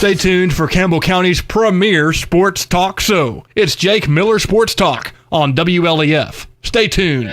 Stay tuned for Campbell County's premier sports talk show. It's Jake Miller Sports Talk on WLEF. Stay tuned.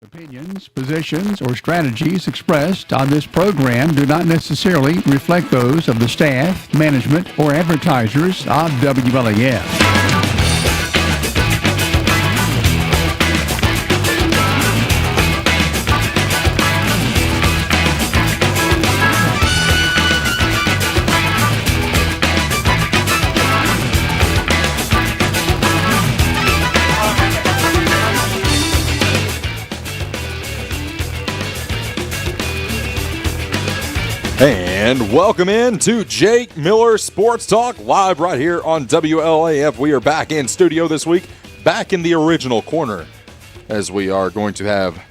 Opinions, positions, or strategies expressed on this program do not necessarily reflect those of the staff, management, or advertisers of WLAF. And welcome in to Jake Miller Sports Talk, live right here on WLAF. We are back in studio this week, back in the original corner, as we are going to have a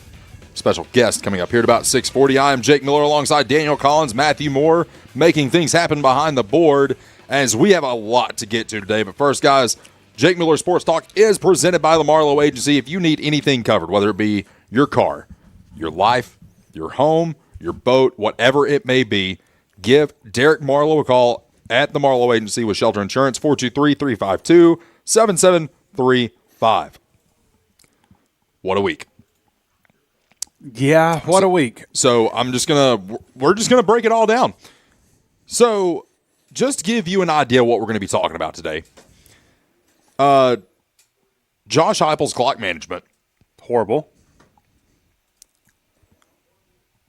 special guest coming up here at about 6:40. I am Jake Miller alongside Daniel Collins, Matthew Moore, making things happen behind the board, as we have a lot to get to today. But first, guys, Jake Miller Sports Talk is presented by the Marlowe Agency. If you need anything covered, whether it be your car, your life, your home, your boat, whatever it may be, give Derek Marlowe a call at the Marlowe Agency with Shelter Insurance, 423-352-7735. What a week. Yeah, what a week. So we're just gonna break it all down. So just to give you an idea of what we're going to be talking about today. Josh Heupel's clock management. Horrible.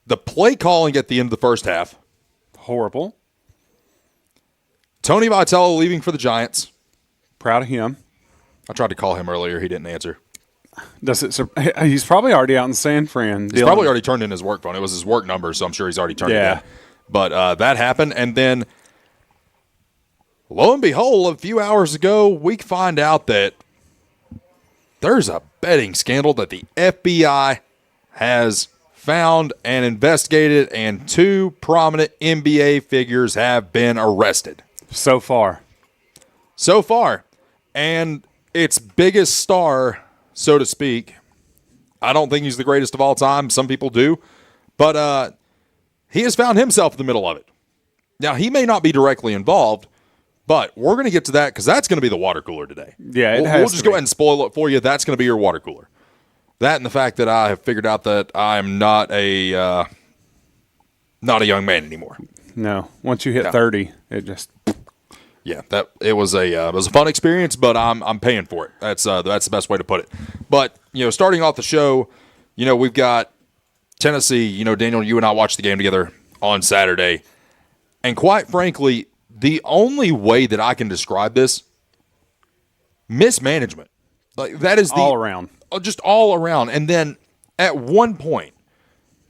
The play calling at the end of the first half. Horrible. Tony Vitello leaving for the Giants. Proud of him. I tried to call him earlier. He didn't answer. He's probably already out in San Fran. He's probably already turned in his work phone. It was his work number, so I'm sure he's already turned it in. But that happened, and then lo and behold, a few hours ago, we find out that there's a betting scandal that the FBI has found and investigated, and two prominent NBA figures have been arrested. So far. And its biggest star, so to speak, I don't think he's the greatest of all time. Some people do. But he has found himself in the middle of it. Now, he may not be directly involved, but we're going to get to that because that's going to be the water cooler today. Yeah, we'll just go ahead and spoil it for you. That's going to be your water cooler. That and the fact that I have figured out that I'm not a young man anymore. No, once you hit 30, it just it was a fun experience, but I'm paying for it. That's the best way to put it. But starting off the show, we've got Tennessee. Daniel, you and I watched the game together on Saturday, and quite frankly, the only way that I can describe this, mismanagement. Like that is all around. Just all around. And then at one point,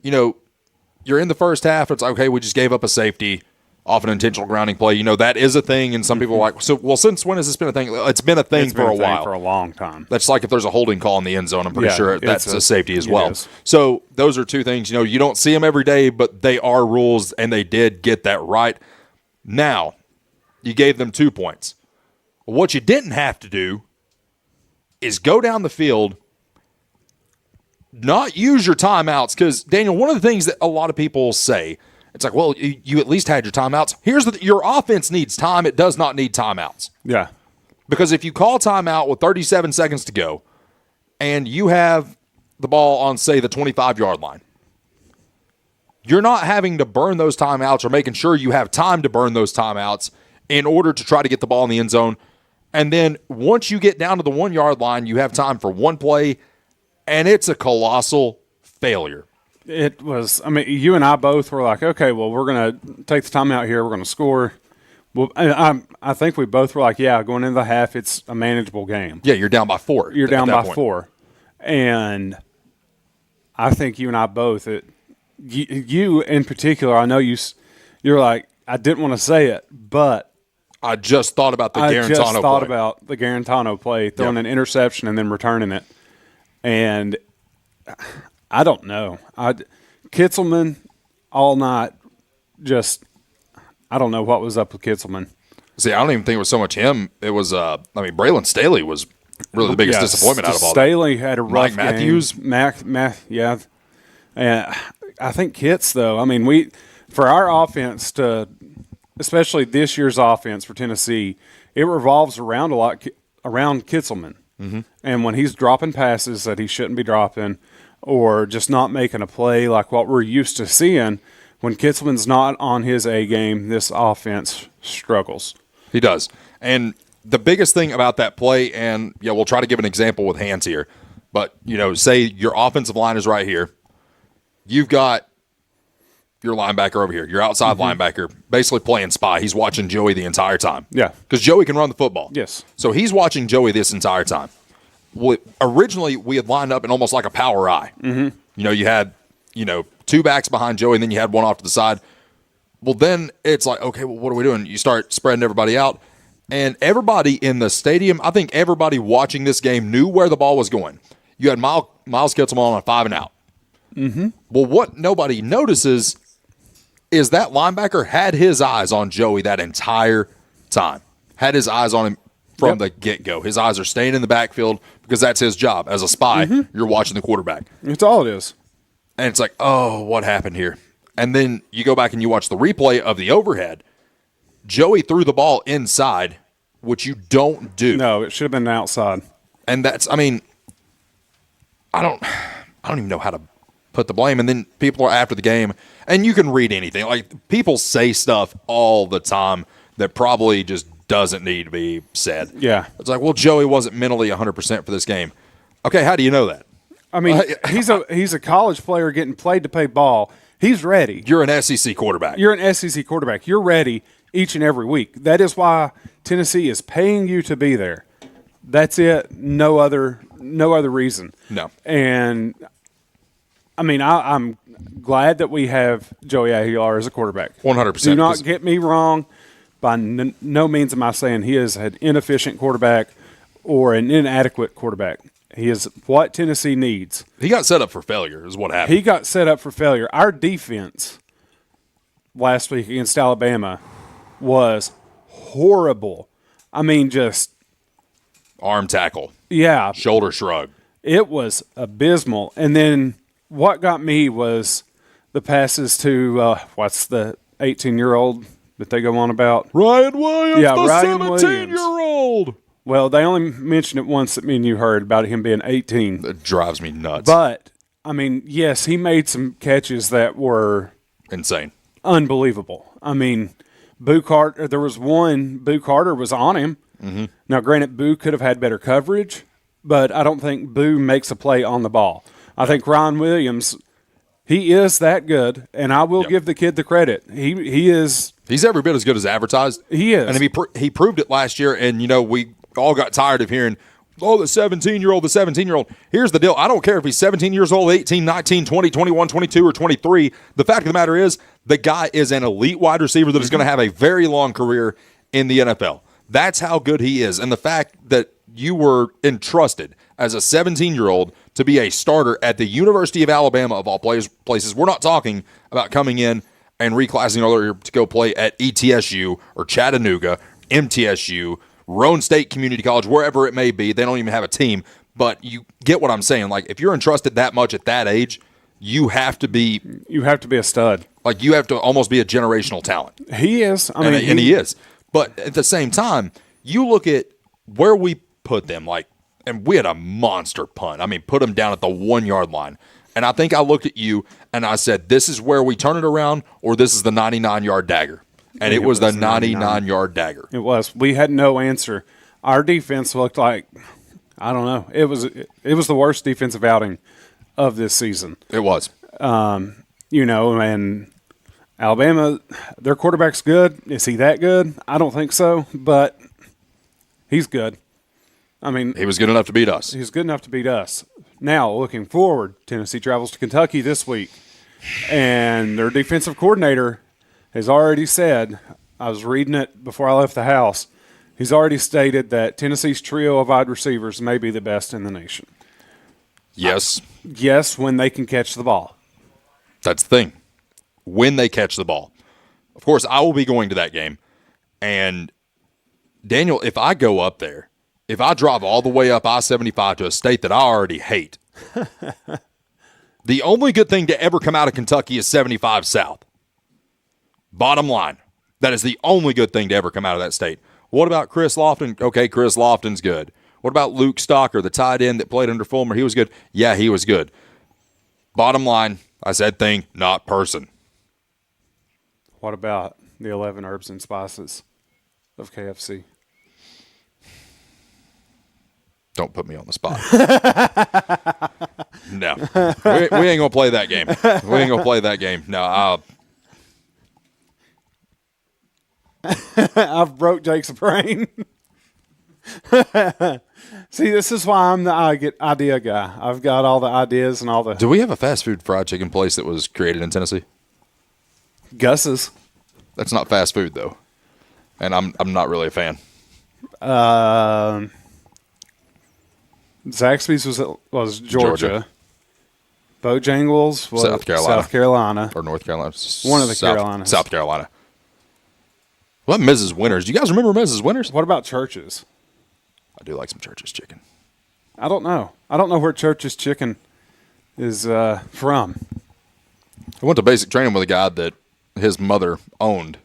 you're in the first half. It's like, okay, we just gave up a safety off an intentional grounding play. That is a thing. And some people are like, since when has this been a thing? It's been a thing for a while. For a long time. That's like if there's a holding call in the end zone, I'm pretty sure that's a safety as well. So those are two things. You don't see them every day, but they are rules, and they did get that right. Now, you gave them 2 points. What you didn't have to do is go down the field not use your timeouts. Because, Daniel, one of the things that a lot of people say, it's like, well, you at least had your timeouts. Your offense needs time. It does not need timeouts. Yeah. Because if you call timeout with 37 seconds to go and you have the ball on, say, the 25-yard line, you're not having to burn those timeouts or making sure you have time to burn those timeouts in order to try to get the ball in the end zone. And then once you get down to the 1-yard line, you have time for one play, and it's a colossal failure. It was, I mean, you and I both were like, okay, well, we're going to take the timeout here. We're going to score. Well, I think we both were like, yeah, going into the half, it's a manageable game. Yeah, you're down by 4. You're down by 4. And I think you and I both, you in particular, I know you're like, I didn't want to say it, but I just thought about the Garantano play. I just thought about the Garantano play, throwing an interception and then returning it. And I don't know. Kitzelman all night just – I don't know what was up with Kitzelman. See, I don't even think it was so much him. It was, Braylon Staley was really the biggest disappointment out of all Staley had a rough Mike Matthews. Game. Yeah. And I think Kitts, though, I mean, for our offense to – especially this year's offense for Tennessee, it revolves around a lot around Kitzelman. Mm-hmm. And when he's dropping passes that he shouldn't be dropping or just not making a play like what we're used to seeing – when Kitzelman's not on his A game, this offense struggles. He does. And the biggest thing about that play, and we'll try to give an example with hands here, but, say your offensive line is right here. You've got your linebacker over here, your outside linebacker, basically playing spy. He's watching Joey the entire time. Yeah. Because Joey can run the football. Yes. So he's watching Joey this entire time. Well, originally, we had lined up in almost like a power eye. Mm-hmm. You had, 2 backs behind Joey, and then you had one off to the side. Well, then it's like, okay, well, what are we doing? You start spreading everybody out. And everybody in the stadium, I think everybody watching this game knew where the ball was going. You had Miles Kitzelman on a 5 and out. Mm-hmm. Well, what nobody notices is that linebacker had his eyes on Joey that entire time. Had his eyes on him from the get-go. His eyes are staying in the backfield because that's his job. As a spy, you're watching the quarterback. That's all it is. And it's like, oh, what happened here? And then you go back and you watch the replay of the overhead. Joey threw the ball inside, which you don't do. No, it should have been outside. And that's, I don't even know how to put the blame. And then people are after the game, and you can read anything. Like, people say stuff all the time that probably just doesn't need to be said. Yeah. It's like, well, Joey wasn't mentally 100% for this game. Okay, how do you know that? I mean, he's a college player getting played to play ball. He's ready. You're an SEC quarterback. You're an SEC quarterback. You're ready each and every week. That is why Tennessee is paying you to be there. That's it. No other reason. No. And I mean, I'm glad that we have Joey Aguilar as a quarterback. 100%. Do not get me wrong. By no means am I saying he is an inefficient quarterback or an inadequate quarterback. He is what Tennessee needs. He got set up for failure is what happened. He got set up for failure. Our defense last week against Alabama was horrible. I mean, just arm tackle. Yeah. Shoulder shrug. It was abysmal. And then what got me was the passes to, what's the 18-year-old that they go on about? Ryan Williams, yeah, the Ryan 17-year-old. Well, they only mentioned it once that me and you heard about him being 18. That drives me nuts. But, I mean, yes, he made some catches that were insane. Unbelievable. I mean, Boo Carter, there was one, Boo Carter was on him. Mm-hmm. Now, granted, Boo could have had better coverage, but I don't think Boo makes a play on the ball. I think Ryan Williams, he is that good, and I will give the kid the credit. He is. He's every bit as good as advertised. He is. And he proved it last year, and, we all got tired of hearing, the 17-year-old. Here's the deal. I don't care if he's 17 years old, 18, 19, 20, 21, 22, or 23. The fact of the matter is the guy is an elite wide receiver that is going to have a very long career in the NFL. That's how good he is. And the fact that you were entrusted as a 17-year-old to be a starter at the University of Alabama, of all places. We're not talking about coming in and reclassing earlier to go play at ETSU or Chattanooga, MTSU, Roane State Community College, wherever it may be. They don't even have a team. But you get what I'm saying. Like, if you're entrusted that much at that age, you have to be a stud. like, you have to almost be a generational talent. He is. I mean, And he is. But at the same time, you look at where we put them, like, and we had a monster punt. I mean, put them down at the 1 yard line. And I think I looked at you and I said, this is where we turn it around, or this is the 99-yard dagger. And it was the 99-yard dagger. It was. We had no answer. Our defense looked like, I don't know. It was the worst defensive outing of this season. It was. You know, and Alabama, their quarterback's good. Is he that good? I don't think so, but he's good. I mean, He was good enough to beat us. he's good enough to beat us. Now, looking forward, Tennessee travels to Kentucky this week, and their defensive coordinator has already said, I was reading it before I left the house, he's already stated that Tennessee's trio of wide receivers may be the best in the nation. Yes, Yes, when they can catch the ball. that's the thing. When they catch the ball. Of course, I will be going to that game. And, Daniel, if I go up there, if I drive all the way up I-75 to a state that I already hate, the only good thing to ever come out of Kentucky is 75 South. Bottom line. That is the only good thing to ever come out of that state. What about Chris Lofton? Okay, Chris Lofton's good. What about Luke Stocker, the tight end that played under Fulmer? He was good. Yeah, he was good. Bottom line, I said thing, not person. What about the 11 herbs and spices of KFC? Don't put me on the spot. No. We ain't going to play that game. We ain't going to play that game. No, I've broke Jake's brain. See, this is why I'm the idea guy. I've got all the ideas and all the do we have a fast food fried chicken place that was created in Tennessee? Gus's. That's not fast food, though. And I'm not really a fan. Zaxby's was Georgia. Bojangles was South Carolina. Or North Carolina. One of the Carolinas. South Carolina. What Mrs. Winters? Do you guys remember Mrs. Winters? What about Church's? I do like some Church's chicken. I don't know. I don't know where Church's chicken is from. I went to basic training with a guy that his mother owned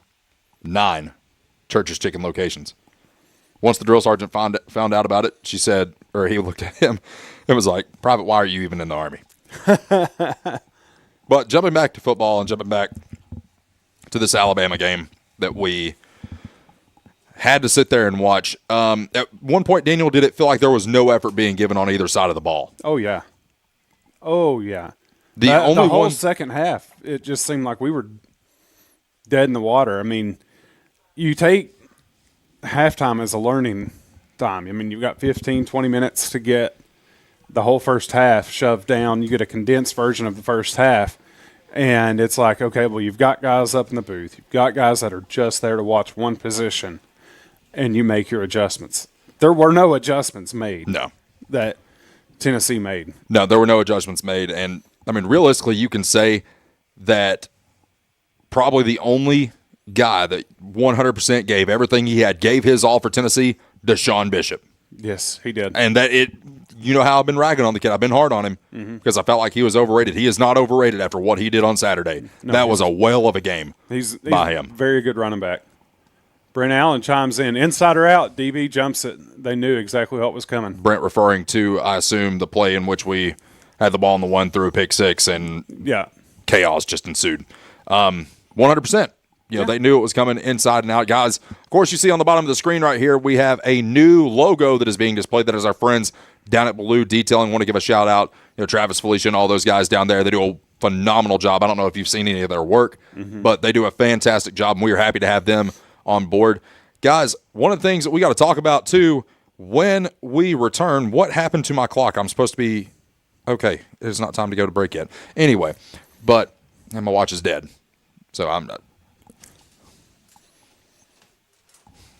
9 Church's chicken locations. Once the drill sergeant found out about it, she said, or he looked at him and was like, Private, why are you even in the Army? But jumping back to football and jumping back to this Alabama game that we had to sit there and watch. At one point, Daniel, did it feel like there was no effort being given on either side of the ball? Oh, yeah. Oh, yeah. The whole second half, it just seemed like we were dead in the water. I mean, you take halftime as a learning time. I mean, you've got 15, 20 minutes to get the whole first half shoved down. You get a condensed version of the first half. And it's like, okay, well, you've got guys up in the booth. You've got guys that are just there to watch one position, and you make your adjustments. There were no adjustments made. No. That Tennessee made. No, there were no adjustments made. And, I mean, realistically, you can say that probably the only guy that 100% gave everything he had, gave his all for Tennessee, Deshaun Bishop. Yes, he did. And that you know how I've been ragging on the kid. I've been hard on him because I felt like he was overrated. He is not overrated after what he did on Saturday. That was a whale of a game by him. Very good running back. Brent Allen chimes in. Inside or out, DB jumps it. They knew exactly what was coming. Brent referring to, I assume, the play in which we had the ball on the 1 through pick 6 and chaos just ensued. 100%. You know, they knew it was coming inside and out. Guys, of course, you see on the bottom of the screen right here, we have a new logo that is being displayed. That is our friends down at Blue Detailing. Want to give a shout out, Travis, Felicia, and all those guys down there. They do a phenomenal job. I don't know if you've seen any of their work, but they do a fantastic job, and we are happy to have them on board. Guys, one of the things that we got to talk about, too, when we return, what happened to my clock? I'm supposed to be, okay, it's not time to go to break yet. Anyway, but and my watch is dead, so I'm not.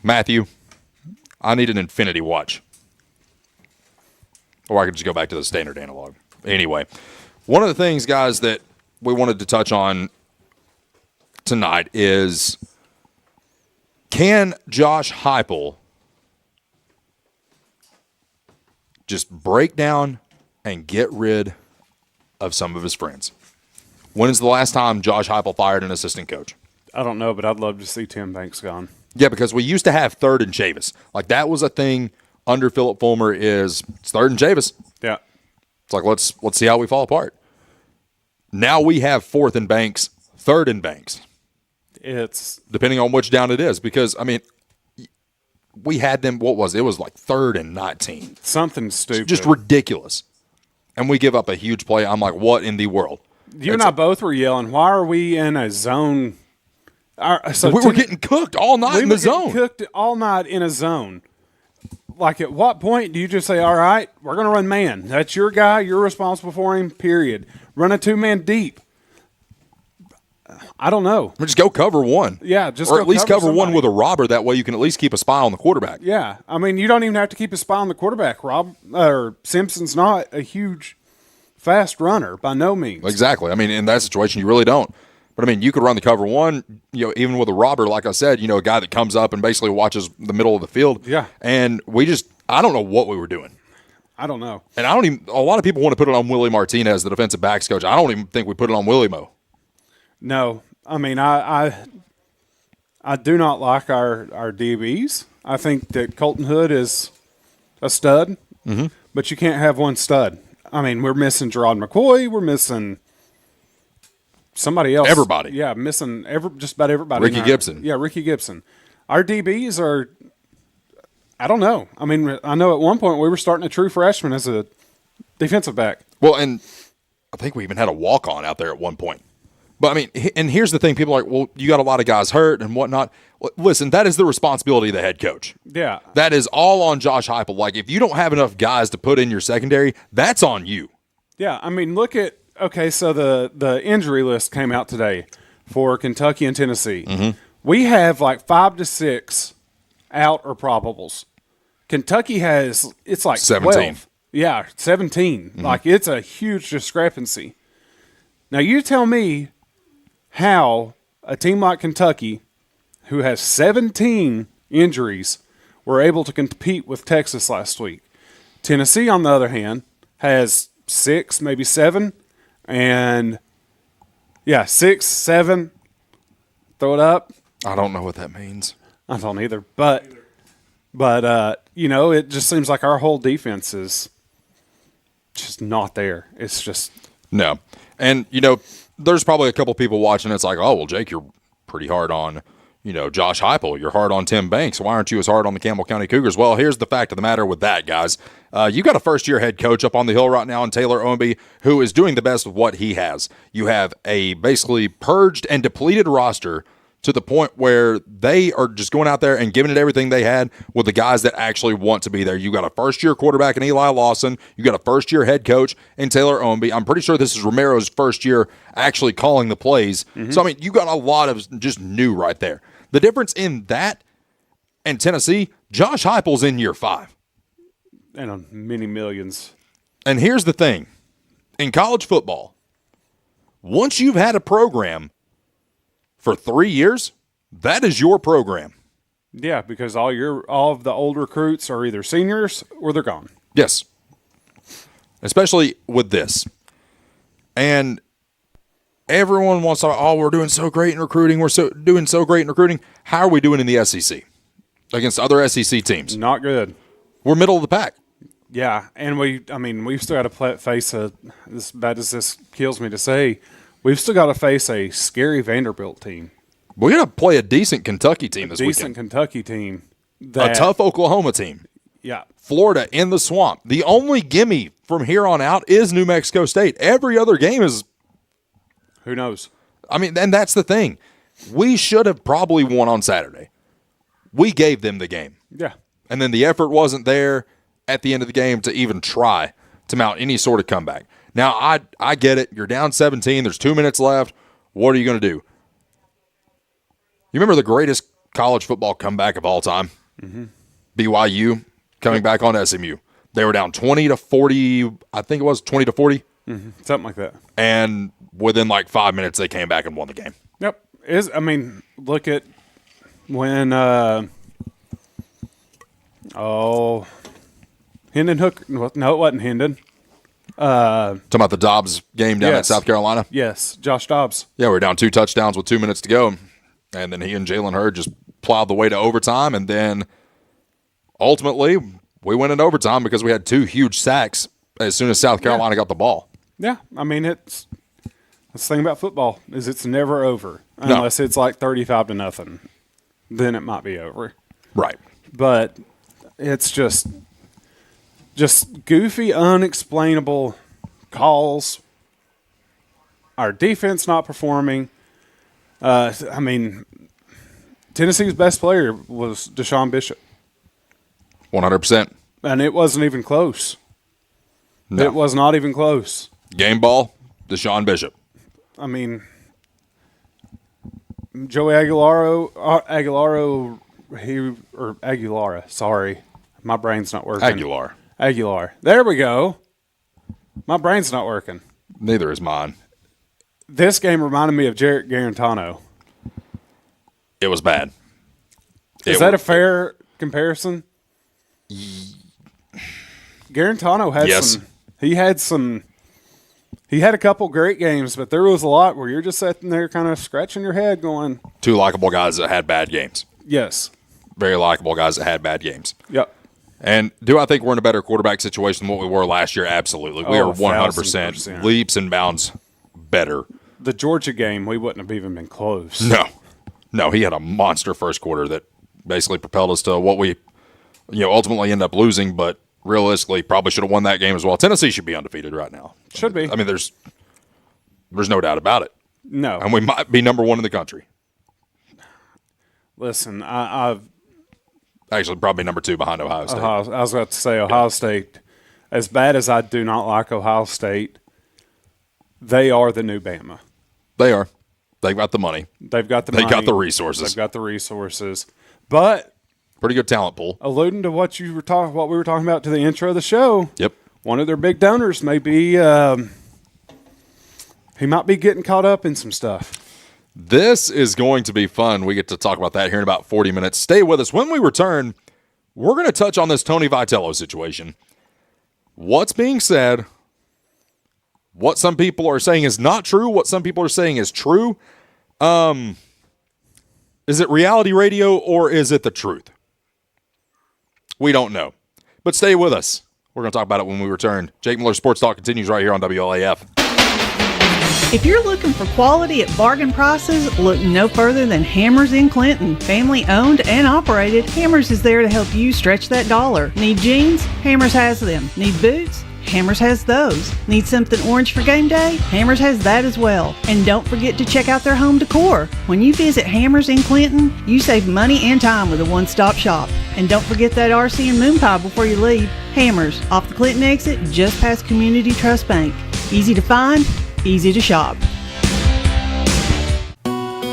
Matthew, I need an infinity watch. Or I could just go back to the standard analog. Anyway, one of the things, guys, that we wanted to touch on tonight is, can Josh Heupel just break down and get rid of some of his friends. When is the last time Josh Heupel fired an assistant coach? I don't know, but I'd love to see Tim Banks gone. Yeah, because we used to have third and Chavis. Like, that was a thing under Philip Fulmer is it's third and Chavis. Yeah. It's like, let's see how we fall apart. Now we have fourth and Banks, third and Banks. It's Depending on which down it is. Because, I mean, we had them, what was it? It was like third and 19. something stupid. Just ridiculous. And we give up a huge play. I'm like, what in the world? You and I both were yelling, why are we in a zone? We were getting cooked all night in the zone. Cooked all night in a zone. Like, at what point do you just say, all right, we're going to run man. That's your guy. You're responsible for him, period. Run a two-man deep. I don't know. Just go cover one. Yeah, just or go at least cover one somebody. with a robber. That way you can at least keep a spy on the quarterback. Yeah. I mean, you don't even have to keep a spy on the quarterback. Simpson's not a huge fast runner by no means. Exactly. I mean, in that situation, you really don't. But, I mean, you could run the cover one, even with a robber, like I said, a guy that comes up and basically watches the middle of the field. Yeah. And I don't know what we were doing. I don't know. And a lot of people want to put it on Willie Martinez, the defensive backs coach. I don't even think we put it on Willie Mo. No. I mean, I do not like our DBs. I think that Colton Hood is a stud, but you can't have one stud. I mean, we're missing Gerard McCoy. We're missing somebody else. Everybody. Yeah, missing just about everybody. Ricky Gibson. Yeah, Ricky Gibson. Our DBs are, I don't know. I mean, I know at one point we were starting a true freshman as a defensive back. Well, and I think we even had a walk-on out there at one point. But, I mean, and here's the thing. People are like, well, you got a lot of guys hurt and whatnot. Listen, that is the responsibility of the head coach. Yeah. That is all on Josh Heupel. Like, if you don't have enough guys to put in your secondary, that's on you. Yeah, I mean, look at so the injury list came out today for Kentucky and Tennessee. Mm-hmm. We have like 5 to 6 out or probables. Kentucky has it's like 17. 12. Yeah, 17. Mm-hmm. Like, it's a huge discrepancy. Now you tell me how a team like Kentucky, who has 17 injuries, were able to compete with Texas last week. Tennessee, on the other hand, has 6, maybe 7, and 6, 7. Throw it up. I don't know what that means. I don't either, but it just seems like our whole defense is just not there. It's just No. And, there's probably a couple people watching. It's like, oh, well, Jake, you're pretty hard on, Josh Heupel. You're hard on Tim Banks. Why aren't you as hard on the Campbell County Cougars? Well, here's the fact of the matter with that, guys. You got a first-year head coach up on the hill right now in Taylor Ownby who is doing the best with what he has. You have a basically purged and depleted roster to the point where they are just going out there and giving it everything they had with the guys that actually want to be there. You got a first-year quarterback in Eli Lawson. You got a first-year head coach in Taylor Ownby. I'm pretty sure this is Romero's first year actually calling the plays. Mm-hmm. So, I mean, you got a lot of just new right there. The difference in that and Tennessee, Josh Heupel's in year 5. and on many millions. And here's the thing. In college football, once you've had a program for 3 years, that is your program. Yeah, because all of the old recruits are either seniors or they're gone. Yes. Especially with this. And everyone wants to, we're doing so great in recruiting. We're doing so great in recruiting. How are we doing in the SEC against other SEC teams? Not good. We're middle of the pack. Yeah, and we've still got to face as bad as this kills me to say, we've still got to face a scary Vanderbilt team. We're going to play a decent Kentucky team this Decent weekend. Kentucky team. A tough Oklahoma team. Yeah. Florida in the swamp. The only gimme from here on out is New Mexico State. Every other game is, Who knows? I mean, and that's the thing. We should have probably won on Saturday. We gave them the game. Yeah. And then the effort wasn't there at the end of the game to even try to mount any sort of comeback. Now, I get it. You're down 17. There's 2 minutes left. What are you going to do? You remember the greatest college football comeback of all time? Mm-hmm. BYU coming back on SMU. They were down 20-40. I think it was 20-40. Mm-hmm. Something like that. And within like 5 minutes, they came back and won the game. Yep. Look at when Hendon Hooker. No, it wasn't Hendon. Talking about the Dobbs game down at Yes. South Carolina? Yes, Josh Dobbs. Yeah, we were down 2 touchdowns with 2 minutes to go. And then he and Jalen Hurd just plowed the way to overtime. And then ultimately, we went into overtime because we had 2 huge sacks as soon as South Carolina got the ball. Yeah, I mean, that's the thing about football is it's never over unless it's like 35-0. Then it might be over. Right. But it's just goofy, unexplainable calls. Our defense not performing. I mean, Tennessee's best player was Deshaun Bishop. 100%. And it wasn't even close. No. It was not even close. Game ball, Deshaun Bishop. I mean, Joey Aguilar. Sorry, my brain's not working. Aguilar. There we go. My brain's not working. Neither is mine. This game reminded me of Jarrett Garantano. It was bad. Is that a fair comparison? Garantano had Yes. He had a couple great games, but there was a lot where you're just sitting there kind of scratching your head going, 2 likable guys that had bad games. yes. Very likable guys that had bad games. Yep. And do I think we're in a better quarterback situation than what we were last year? Absolutely. We Oh, are 100% 1,000%. leaps and bounds better. The Georgia game, we wouldn't have even been close. No, he had a monster first quarter that basically propelled us to what we ultimately end up losing, but realistically probably should have won that game as well. Tennessee should be undefeated right now. Should be. I mean, there's no doubt about it. No. And we might be number 1 in the country. Listen, I've Actually, probably number 2 behind Ohio State. I was about to say Ohio State, as bad as I do not like Ohio State, they are the new Bama. They are. They've got the money. They've got the They money. got the resources. They've got the resources. But Pretty good talent pool. alluding to what we were talking about to the intro of the show, Yep. one of their big donors may be he might be getting caught up in some stuff. This is going to be fun. We get to talk about that here in about 40 minutes. Stay with us. When we return, we're going to touch on this Tony Vitello situation. What's being said, what some people are saying is not true, what some people are saying is true. Is it reality radio or is it the truth? We don't know. But stay with us. We're going to talk about it when we return. Jake Miller Sports Talk continues right here on WLAF. If you're looking for quality at bargain prices, look no further than Hammers in Clinton. Family owned and operated, Hammers is there to help you stretch that dollar. Need jeans? Hammers has them. Need boots? Hammers has those. Need something orange for game day? Hammers has that as well. And don't forget to check out their home decor. When you visit Hammers in Clinton, you save money and time with a one-stop shop. And don't forget that RC and moon pie before you leave. Hammers, off the Clinton exit, just past Community Trust Bank. Easy to find, easy to shop.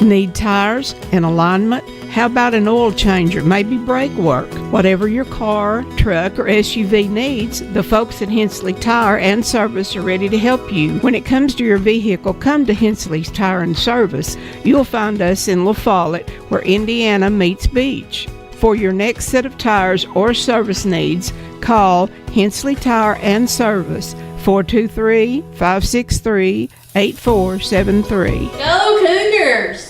Need tires and alignment? How about an oil changer, maybe brake work? Whatever your car, truck, or SUV needs, the folks at Hensley Tire and Service are ready to help you. When it comes to your vehicle, come to Hensley's Tire and Service. You'll find us in La Follette, where Indiana meets Beach. For your next set of tires or service needs, call Hensley Tire and Service, 423-563-8473. Go Cougars!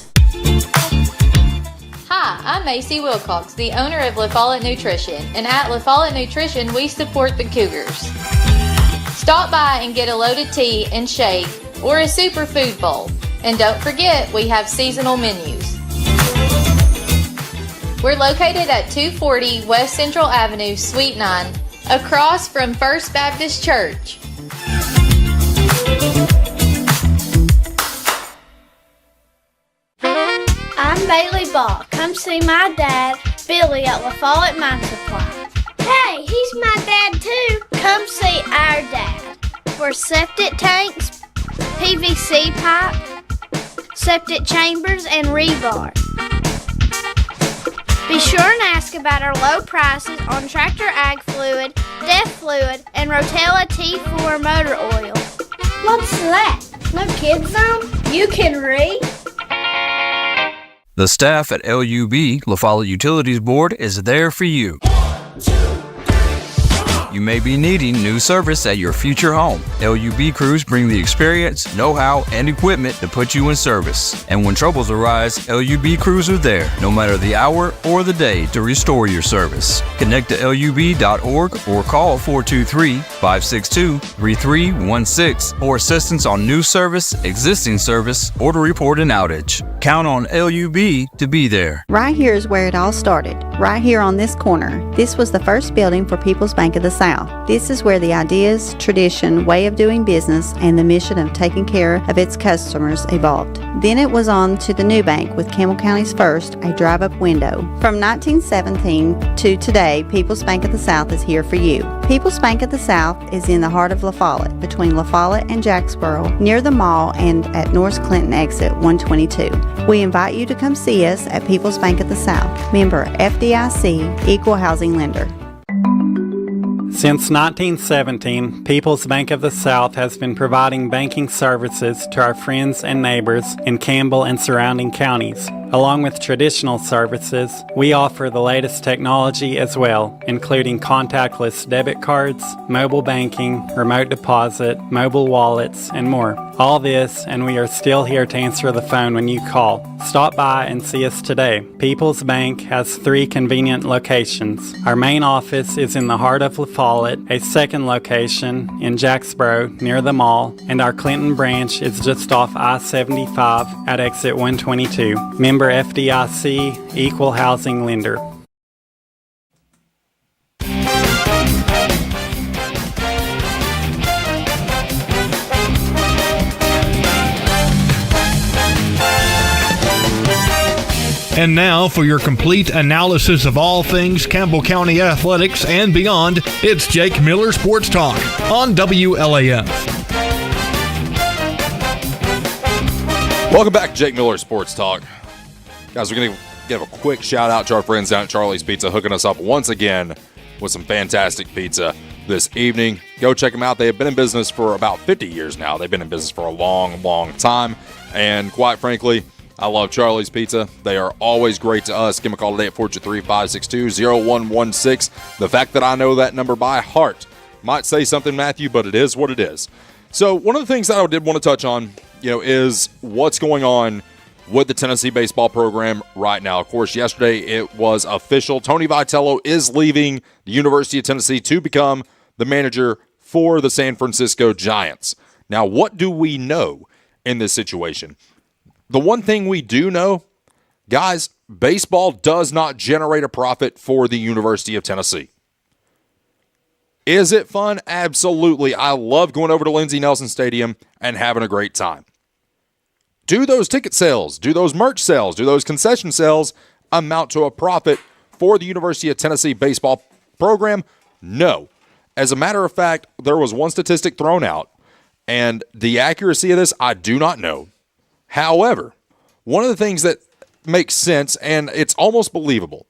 Hi, I'm Macy Wilcox, the owner of La Follette Nutrition, and at La Follette Nutrition, we support the Cougars. Stop by and get a loaded tea and shake or a superfood bowl. And don't forget, we have seasonal menus. We're located at 240 West Central Avenue, Suite 9, across from First Baptist Church. I'm Bailey Ball. Come see my dad, Billy, at La Follette Mine Supply. Hey, he's my dad too. Come see our dad for septic tanks, PVC pipe, septic chambers, and rebar. Be sure and ask about our low prices on Tractor Ag Fluid, Def Fluid, and Rotella T4 motor oil. What's that? No kids zone? You can read? The staff at LUB, La Follette Utilities Board, is there for you. You may be needing new service at your future home. LUB crews bring the experience, know-how, and equipment to put you in service. And when troubles arise, LUB crews are there, no matter the hour or the day, to restore your service. Connect to LUB.org or call 423-562-3316 for assistance on new service, existing service, or to report an outage. Count on LUB to be there. Right here is where it all started. Right here on this corner. This was the first building for People's Bank of the South. This is where the ideas, tradition, way of doing business, and the mission of taking care of its customers evolved. Then it was on to the new bank with Campbell County's first, a drive-up window. From 1917 to today, People's Bank of the South is here for you. People's Bank of the South is in the heart of La Follette, between La Follette and Jacksboro, near the mall and at North Clinton exit 122. We invite you to come see us at People's Bank of the South, member FDIC, equal housing lender. Since 1917, People's Bank of the South has been providing banking services to our friends and neighbors in Campbell and surrounding counties. Along with traditional services, we offer the latest technology as well, including contactless debit cards, mobile banking, remote deposit, mobile wallets, and more. All this, and we are still here to answer the phone when you call. Stop by and see us today. People's Bank has 3 convenient locations. Our main office is in the heart of La Follette, a second location in Jacksboro near the mall, and our Clinton branch is just off I-75 at exit 122. Member FDIC, equal housing lender. And now for your complete analysis of all things Campbell County athletics and beyond, it's Jake Miller Sports Talk on WLAF. Welcome back to Jake Miller Sports Talk. Guys, we're going to give a quick shout out to our friends down at Charlie's Pizza, hooking us up once again with some fantastic pizza this evening. Go check them out. They have been in business for about 50 years now. They've been in business for a long, long time. And quite frankly, I love Charlie's Pizza. They are always great to us. Give them a call today at 423-562-0116. The fact that I know that number by heart might say something, Matthew, but it is what it is. So one of the things that I did want to touch on, is what's going on with the Tennessee baseball program right now. Of course, yesterday it was official. Tony Vitello is leaving the University of Tennessee to become the manager for the San Francisco Giants. Now, what do we know in this situation? The one thing we do know, guys, baseball does not generate a profit for the University of Tennessee. Is it fun? Absolutely. I love going over to Lindsey Nelson Stadium and having a great time. Do those ticket sales, do those merch sales, do those concession sales amount to a profit for the University of Tennessee baseball program? No. As a matter of fact, there was one statistic thrown out, and the accuracy of this, I do not know. However, one of the things that makes sense, and it's almost believable,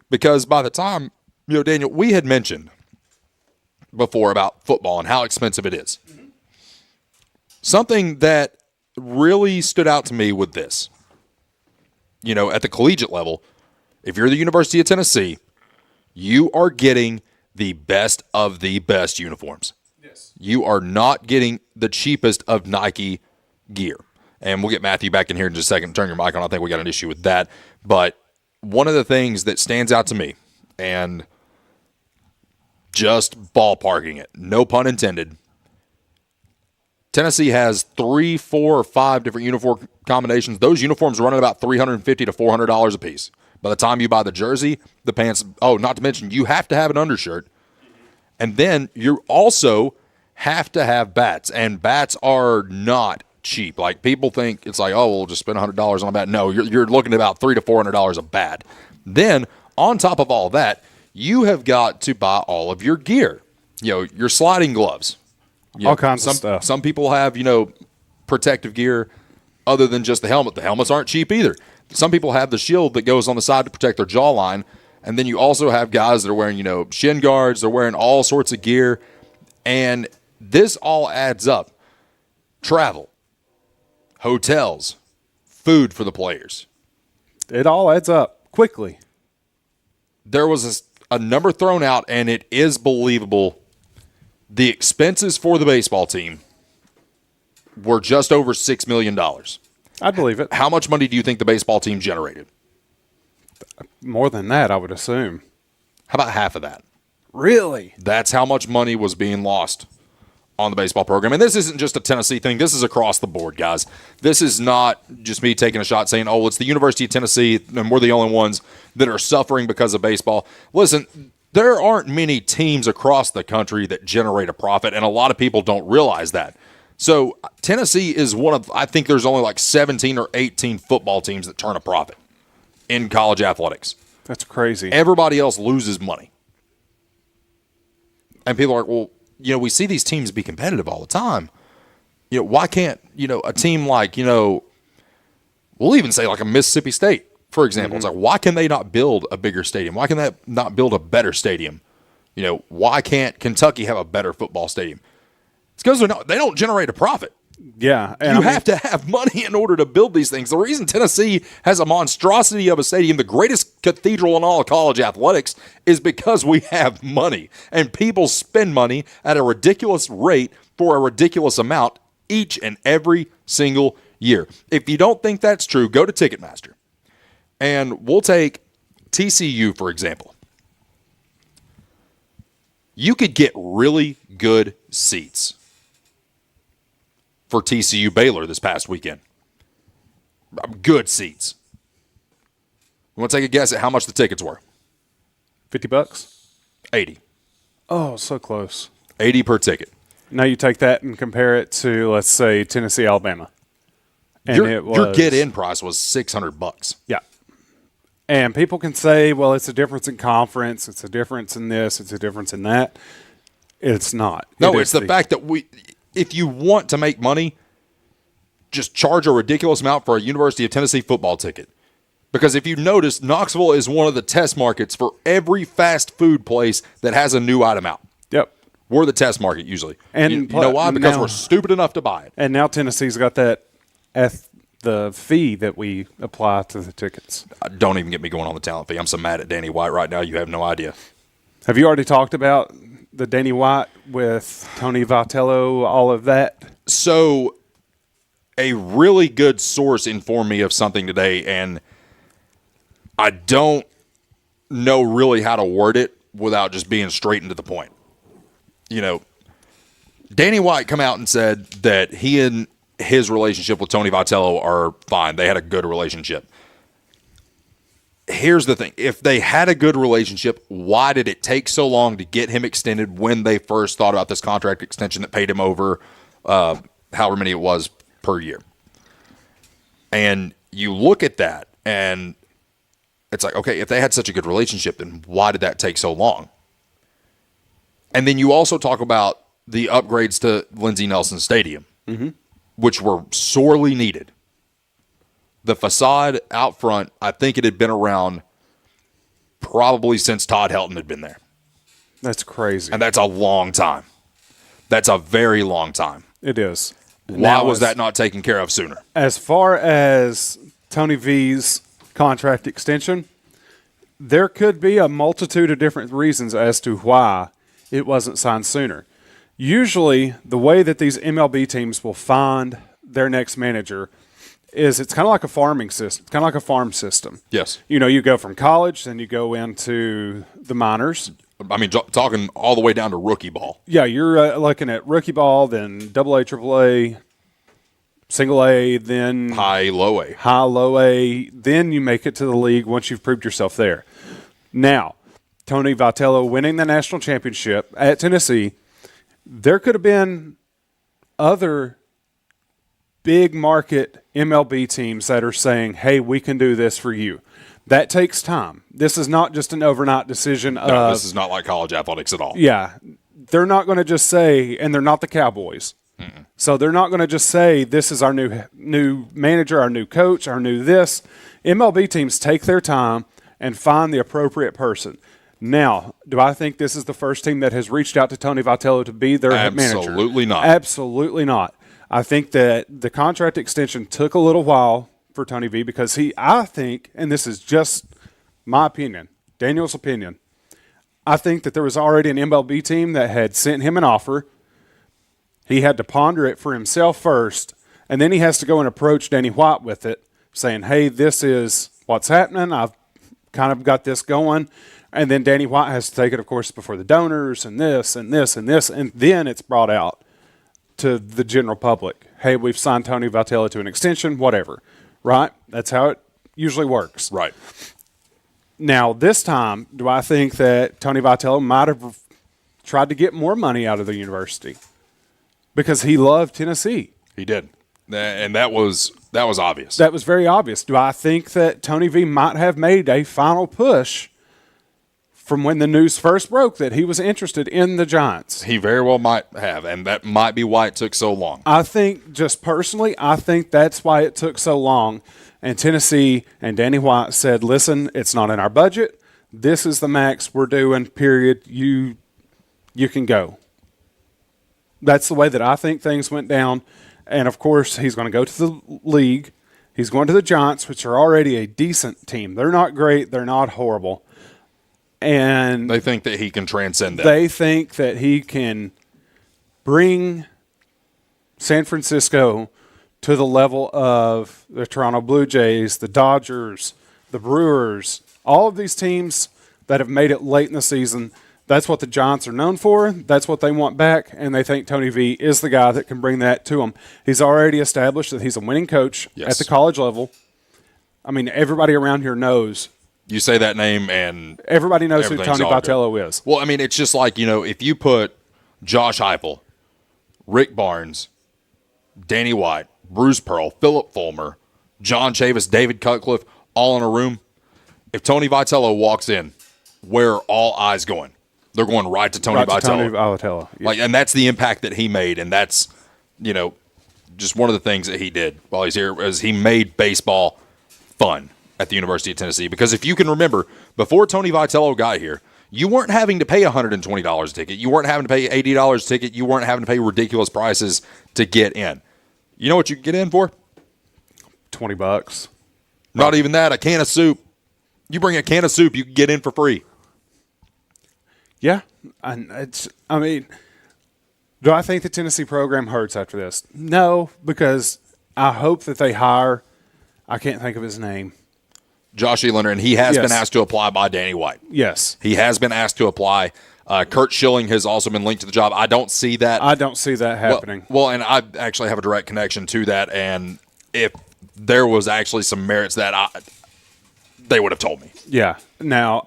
because by the time, Daniel, we had mentioned before about football and how expensive it is. Something that really stood out to me with this, at the collegiate level, if you're the University of Tennessee, you are getting the best of the best uniforms. Yes. You are not getting the cheapest of Nike gear. And we'll get Matthew back in here in just a second. Turn your mic on. I think we got an issue with that. But one of the things that stands out to me, and just ballparking it, no pun intended, Tennessee has 3, 4, or 5 different uniform combinations. Those uniforms are running about $350 to $400 a piece. By the time you buy the jersey, the pants, not to mention you have to have an undershirt. And then you also have to have bats. And bats are not cheap. Like, people think it's like, we'll just spend $100 on a bat. No, you're looking at about $300 to $400 a bat. Then, on top of all that, you have got to buy all of your gear. Your sliding gloves. All kinds of stuff. Some people have, protective gear other than just the helmet. The helmets aren't cheap either. Some people have the shield that goes on the side to protect their jawline. And then you also have guys that are wearing, shin guards. They're wearing all sorts of gear. And this all adds up. Travel, hotels, food for the players. It all adds up quickly. There was a number thrown out, and it is believable. The expenses for the baseball team were just over $6 million. I believe it. How much money do you think the baseball team generated? More than that, I would assume. How about half of that? Really? That's how much money was being lost on the baseball program. And this isn't just a Tennessee thing. This is across the board, guys. This is not just me taking a shot saying, oh, it's the University of Tennessee, and we're the only ones that are suffering because of baseball. Listen, there aren't many teams across the country that generate a profit, and a lot of people don't realize that. So Tennessee is one of, I think there's only like 17 or 18 football teams that turn a profit in college athletics. That's crazy. Everybody else loses money. And people are like, well, we see these teams be competitive all the time. Why can't, a team like, we'll even say like a Mississippi State, for example. It's like, why can they not build a bigger stadium? Why can they not build a better stadium? Why can't Kentucky have a better football stadium? It's because they don't generate a profit. Yeah. You have to have money in order to build these things. The reason Tennessee has a monstrosity of a stadium, the greatest cathedral in all of college athletics, is because we have money. And people spend money at a ridiculous rate for a ridiculous amount each and every single year. If you don't think that's true, go to Ticketmaster. And we'll take TCU, for example. You could get really good seats for TCU Baylor this past weekend. Good seats. You want to take a guess at how much the tickets were? $50? 80. Oh, so close. 80 per ticket. Now you take that and compare it to, let's say, Tennessee, Alabama. And your get-in price was $600. Yeah. And people can say, well, it's a difference in conference, it's a difference in this, it's a difference in that. It's not. No, it's the fact that if you want to make money, just charge a ridiculous amount for a University of Tennessee football ticket. Because if you notice, Knoxville is one of the test markets for every fast food place that has a new item out. Yep. We're the test market usually. And you know why? Because we're stupid enough to buy it. And now Tennessee's got the fee that we apply to the tickets. Don't even get me going on the talent fee. I'm so mad at Danny White right now, you have no idea. Have you already talked about the Danny White with Tony Vitello, all of that? So a really good source informed me of something today, and I don't know really how to word it without just being straight and to the point. Danny White come out and said that he and his relationship with Tony Vitello are fine. They had a good relationship. Here's the thing. If they had a good relationship, why did it take so long to get him extended when they first thought about this contract extension that paid him over however many it was per year? And you look at that, and it's like, okay, if they had such a good relationship, then why did that take so long? And then you also talk about the upgrades to Lindsey Nelson Stadium, which were sorely needed. The facade out front, I think it had been around probably since Todd Helton had been there. That's crazy. And that's a long time. That's a very long time. It is. Why was that not taken care of sooner? As far as Tony V's contract extension, there could be a multitude of different reasons as to why it wasn't signed sooner. Usually, the way that these MLB teams will find their next manager is it's kind of like a farming system. It's kind of like a farm system. Yes. You go from college, then you go into the minors. I mean, talking all the way down to rookie ball. Yeah, you're looking at rookie ball, then AA, AAA, single A, then high, low A. High, low A. Then you make it to the league once you've proved yourself there. Now, Tony Vitello winning the national championship at Tennessee, there could have been other big market MLB teams that are saying, hey, we can do this for you. That takes time. This is not just an overnight decision. No, this is not like college athletics at all. Yeah. They're not going to just say, and they're not the Cowboys. Mm-mm. So they're not going to just say, this is our new manager, our new coach, our new this. MLB teams take their time and find the appropriate person. Now, do I think this is the first team that has reached out to Tony Vitello to be their manager? Absolutely not. Absolutely not. I think that the contract extension took a little while for Tony V because I think, and this is just my opinion, Daniel's opinion, I think that there was already an MLB team that had sent him an offer. He had to ponder it for himself first, and then he has to go and approach Danny White with it, saying, hey, this is what's happening. I've kind of got this going. And then Danny White has to take it, of course, before the donors and this and this and this, and then it's brought out to the general public. Hey, we've signed Tony Vitello to an extension, whatever, right? That's how it usually works. Right. Now, this time, do I think that Tony Vitello might have tried to get more money out of the university because he loved Tennessee? He did. And that was obvious. That was very obvious. Do I think that Tony V might have made a final push from when the news first broke that he was interested in the Giants? He very well might have, and that might be why it took so long. I think, just personally, I think that's why it took so long. And Tennessee and Danny White said, listen, it's not in our budget. This is the max we're doing, period. You can go. That's the way that I think things went down. And, of course, he's going to go to the league. He's going to the Giants, which are already a decent team. They're not great. They're not horrible. And they think that he can transcend them. They think that he can bring San Francisco to the level of the Toronto Blue Jays, the Dodgers, the Brewers, all of these teams that have made it late in the season. That's what the Giants are known for. That's what they want back, and they think Tony V is the guy that can bring that to them. He's already established that he's a winning coach at the college level. I mean, everybody around here knows. You say that name, and everybody knows who Tony Vitello is. Well, I mean, it's just like, if you put Josh Heupel, Rick Barnes, Danny White, Bruce Pearl, Philip Fulmer, John Chavis, David Cutcliffe, all in a room. If Tony Vitello walks in, where are all eyes going? They're going right to Tony Vitello. Tony Vitello. Yeah. And that's the impact that he made, and that's, just one of the things that he did while he's here is he made baseball fun at the University of Tennessee. Because if you can remember, before Tony Vitello got here, you weren't having to pay $120 a ticket. You weren't having to pay $80 a ticket. You weren't having to pay ridiculous prices to get in. You know what you could get in for? $20. Not even that, a can of soup. You bring a can of soup, you can get in for free. Yeah. Do I think the Tennessee program hurts after this? No, because I hope that they hire, I can't think of his name. Josh Elender, and he has been asked to apply by Danny White. Yes. He has been asked to apply. Kurt Schilling has also been linked to the job. I don't see that. I don't see that happening. Well, and I actually have a direct connection to that, and if there was actually some merits that they would have told me. Yeah. Now,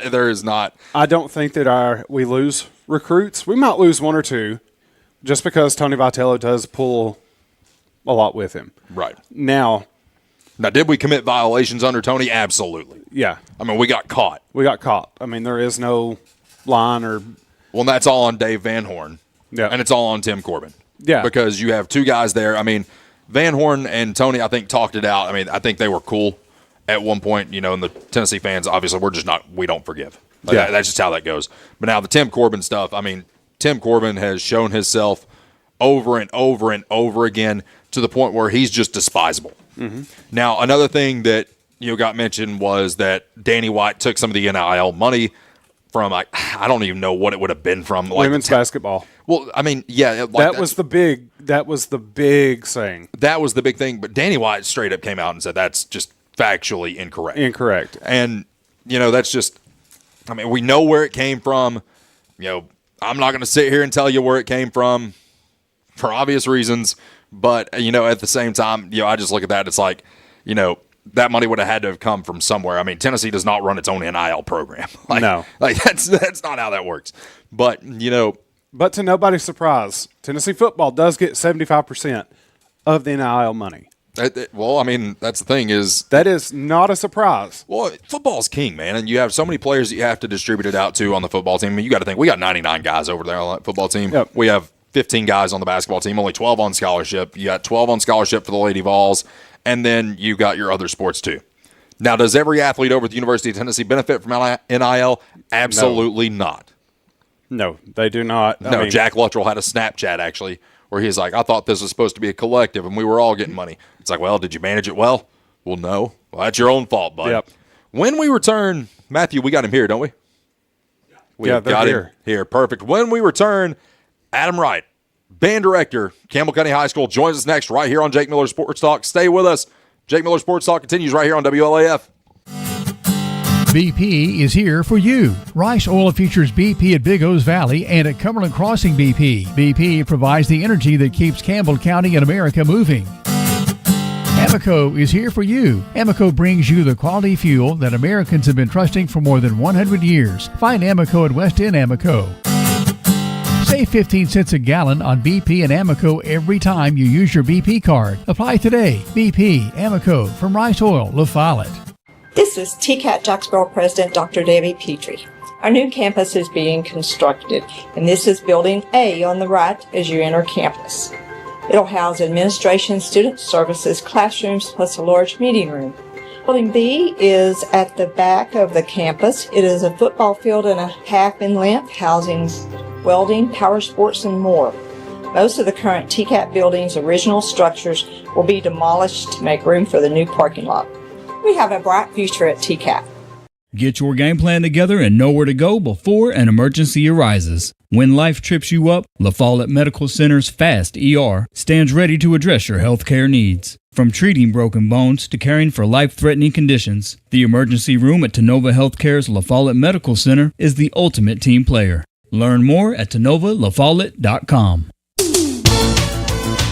there is not. I don't think that we lose recruits. We might lose one or two just because Tony Vitello does pull a lot with him. Right. Now, did we commit violations under Tony? Absolutely. Yeah. I mean, we got caught. I mean, there is no line or. Well, and that's all on Dave Van Horn. Yeah. And it's all on Tim Corbin. Yeah. Because you have two guys there. I mean, Van Horn and Tony, I think, talked it out. I mean, I think they were cool at one point, and the Tennessee fans, obviously, we don't forgive. That's just how that goes. But now the Tim Corbin stuff, I mean, Tim Corbin has shown himself over and over and over again to the point where he's just despisable. Mm-hmm. Now, another thing that got mentioned was that Danny White took some of the NIL money from, I don't even know what it would have been from. Women's basketball. Well, I mean, yeah. That was the big thing. That was the big thing. But Danny White straight up came out and said that's just factually incorrect. Incorrect. And, that's just, I mean, we know where it came from. I'm not going to sit here and tell you where it came from for obvious reasons. But, at the same time, I just look at that. It's like, that money would have had to have come from somewhere. I mean, Tennessee does not run its own NIL program. No. That's not how that works. But, But to nobody's surprise, Tennessee football does get 75% of the NIL money. Well, I mean, that's the thing is. That is not a surprise. Well, football's king, man. And you have so many players that you have to distribute it out to on the football team. I mean, you got to think, we got 99 guys over there on that football team. Yep. We have 15 guys on the basketball team, only 12 on scholarship. You got 12 on scholarship for the Lady Vols, and then you got your other sports too. Now, does every athlete over at the University of Tennessee benefit from NIL? Absolutely not. No, they do not. I mean, Jack Luttrell had a Snapchat, actually, where he's like, I thought this was supposed to be a collective, and we were all getting money. It's like, well, did you manage it well? Well, no. Well, that's your own fault, bud. Yep. When we return, Matthew, we got him here, don't we? We have got him here. Perfect. When we return, Adam Wright, band director, Campbell County High School, joins us next right here on Jake Miller Sports Talk. Stay with us. Jake Miller Sports Talk continues right here on WLAF. BP is here for you. Rice Oil features BP at Big O's Valley and at Cumberland Crossing BP. BP provides the energy that keeps Campbell County and America moving. Amoco is here for you. Amoco brings you the quality fuel that Americans have been trusting for more than 100 years. Find Amoco at West End Amoco. Save 15 cents a gallon on BP and Amoco every time you use your BP card. Apply today. BP, Amoco, from Rice Oil, La Follette. This is TCAT Jacksboro President Dr. Debbie Petrie. Our new campus is being constructed, and this is Building A on the right as you enter campus. It'll house administration, student services, classrooms, plus a large meeting room. Building B is at the back of the campus. It is a football field and a half in length, housing welding, power sports, and more. Most of the current TCAT building's original structures will be demolished to make room for the new parking lot. We have a bright future at TCAT. Get your game plan together and know where to go before an emergency arises. When life trips you up, La Follette Medical Center's FAST ER stands ready to address your health care needs. From treating broken bones to caring for life-threatening conditions, the emergency room at Tenova Healthcare's La Follette Medical Center is the ultimate team player. Learn more at TenovaLaFollette.com.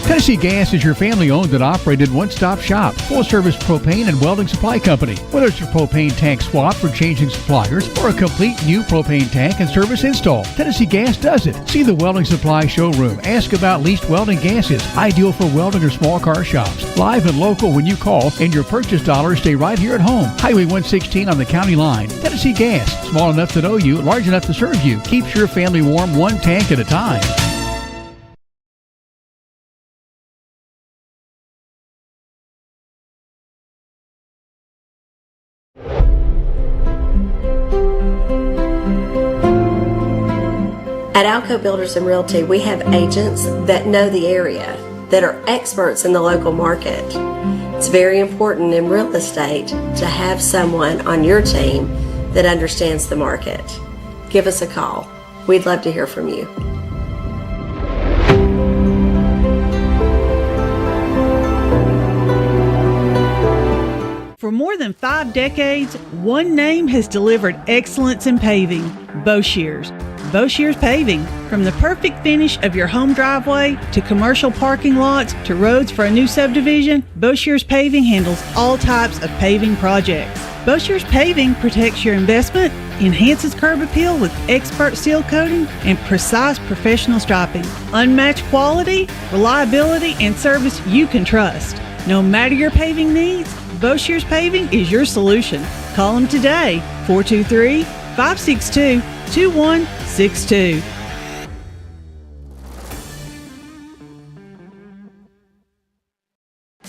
Tennessee Gas is your family-owned and operated one-stop shop, full-service propane and welding supply company. Whether it's a propane tank swap for changing suppliers or a complete new propane tank and service install, Tennessee Gas does it. See the welding supply showroom. Ask about leased welding gases, ideal for welding or small car shops. Live and local when you call, and your purchase dollars stay right here at home. Highway 116 on the county line. Tennessee Gas, small enough to know you, large enough to serve you. Keeps your family warm one tank at a time. At Alco Builders and Realty, we have agents that know the area, that are experts in the local market. It's very important in real estate to have someone on your team that understands the market. Give us a call. We'd love to hear from you. For more than 5 decades, one name has delivered excellence in paving: Boshears. Boshears Paving. From the perfect finish of your home driveway to commercial parking lots to roads for a new subdivision, Boshears Paving handles all types of paving projects. Boshears Paving protects your investment, enhances curb appeal with expert seal coating and precise professional striping. Unmatched quality, reliability, and service you can trust. No matter your paving needs, Boshears Paving is your solution. Call them today, 423-562-2162.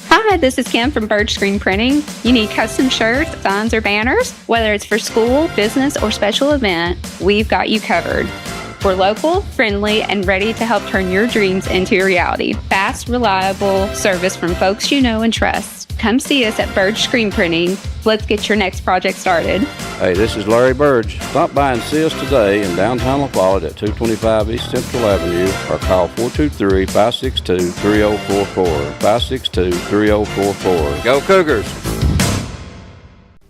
Hi, this is Kim from Bird Screen Printing. You need custom shirts, signs, or banners? Whether it's for school, business, or special event, we've got you covered. We're local, friendly, and ready to help turn your dreams into a reality. Fast, reliable service from folks you know and trust. Come see us at Bird Screen Printing. Let's get your next project started. Hey, this is Larry Burge. Stop by and see us today in downtown La Follette at 225 East Central Avenue or call 423-562-3044. 562-3044. Go Cougars!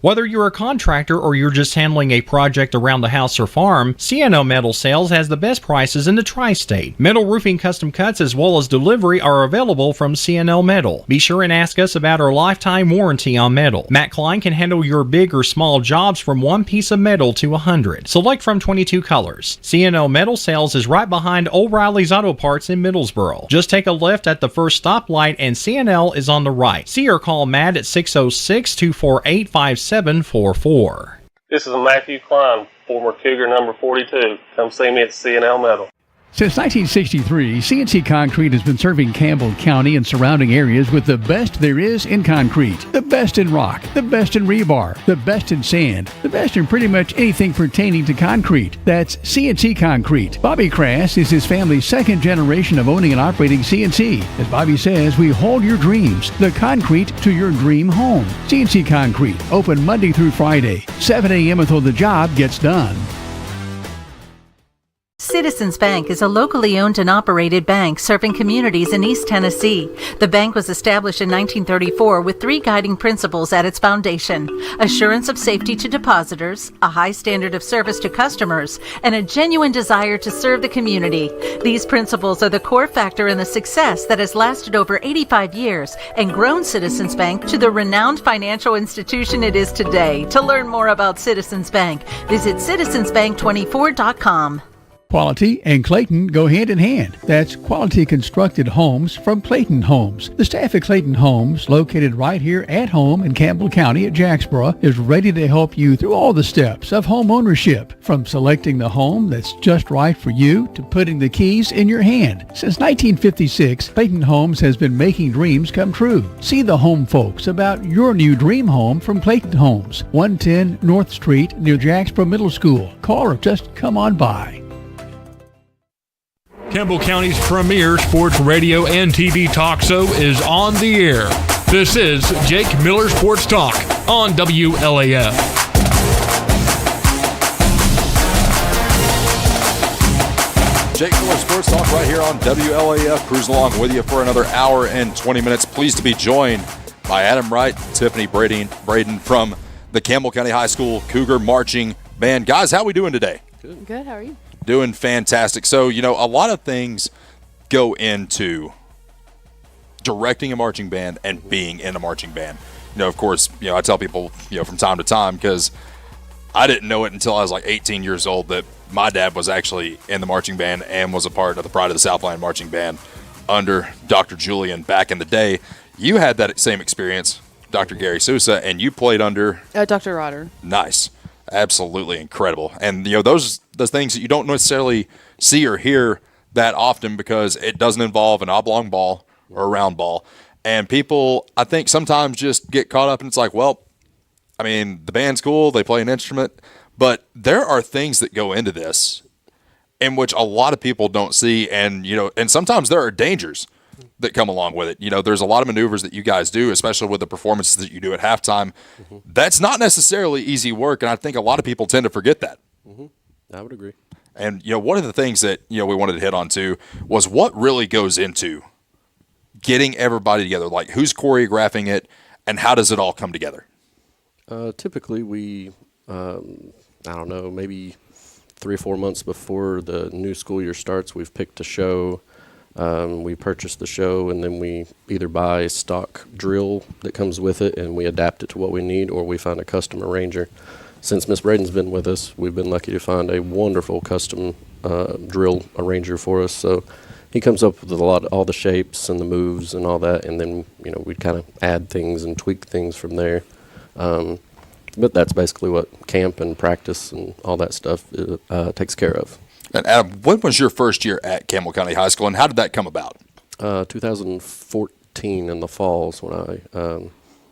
Whether you're a contractor or you're just handling a project around the house or farm, CNO Metal Sales has the best prices in the tri-state. Metal roofing custom cuts as well as delivery are available from CNO Metal. Be sure and ask us about our lifetime warranty on metal. Matt Klein can handle your big or small jobs from 1 piece of metal to 100. Select from 22 colors. CNO Metal Sales is right behind O'Reilly's Auto Parts in Middlesboro. Just take a left at the first stoplight and CNL is on the right. See or call Matt at 606-248-5744. This is Matthew Klein, former Cougar number 42. Come see me at CNL Metal. Since 1963, CNC Concrete has been serving Campbell County and surrounding areas with the best there is in concrete. The best in rock, the best in rebar, the best in sand, the best in pretty much anything pertaining to concrete. That's CNC Concrete. Bobby Crass is his family's second generation of owning and operating CNC. As Bobby says, we hold your dreams, the concrete to your dream home. CNC Concrete, open Monday through Friday, 7 a.m. until the job gets done. Citizens Bank is a locally owned and operated bank serving communities in East Tennessee. The bank was established in 1934 with 3 guiding principles at its foundation: assurance of safety to depositors, a high standard of service to customers, and a genuine desire to serve the community. These principles are the core factor in the success that has lasted over 85 years and grown Citizens Bank to the renowned financial institution it is today. To learn more about Citizens Bank, visit citizensbank24.com. Quality and Clayton go hand in hand. That's quality constructed homes from Clayton Homes. The staff at Clayton Homes, located right here at home in Campbell County at Jacksboro, is ready to help you through all the steps of home ownership, from selecting the home that's just right for you to putting the keys in your hand. Since 1956, Clayton Homes has been making dreams come true. See the home folks about your new dream home from Clayton Homes, 110 North Street near Jacksboro Middle School. Call or just come on by. Campbell County's premier sports radio and TV talk show is on the air. This is Jake Miller Sports Talk on WLAF. Jake Miller Sports Talk right here on WLAF. Cruising along with you for another hour and 20 minutes. Pleased to be joined by Adam Wright, Tiffany Braden from the Campbell County High School Cougar Marching Band. Guys, how are we doing today? Good. How are you? Doing fantastic. So, a lot of things go into directing a marching band and being in a marching band. Of course, I tell people, from time to time, because I didn't know it until I was like 18 years old that my dad was actually in the marching band and was a part of the Pride of the Southland marching band under Dr. Julian back in the day. You had that same experience, Dr. Gary Sousa, and you played under Dr. Rotter. Nice. Absolutely incredible. And, those things that you don't necessarily see or hear that often because it doesn't involve an oblong ball or a round ball. And people, I think, sometimes just get caught up and it's like, well, the band's cool, they play an instrument, but there are things that go into this in which a lot of people don't see. And, and sometimes there are dangers that come along with it. There's a lot of maneuvers that you guys do, especially with the performances that you do at halftime. Mm-hmm. That's not necessarily easy work, and I think a lot of people tend to forget that. Mm-hmm. I would agree. And, one of the things that, we wanted to hit on, too, was what really goes into getting everybody together. Like, who's choreographing it, and how does it all come together? Typically, we, maybe 3 or 4 months before the new school year starts, we've picked a show. We purchase the show, and then we either buy stock drill that comes with it, and we adapt it to what we need, or we find a custom arranger. Since Miss Braden's been with us, we've been lucky to find a wonderful custom drill arranger for us. So he comes up with all the shapes and the moves and all that, and then we kind of add things and tweak things from there. But that's basically what camp and practice and all that stuff takes care of. And Adam, when was your first year at Campbell County High School, and how did that come about? 2014 in the falls when I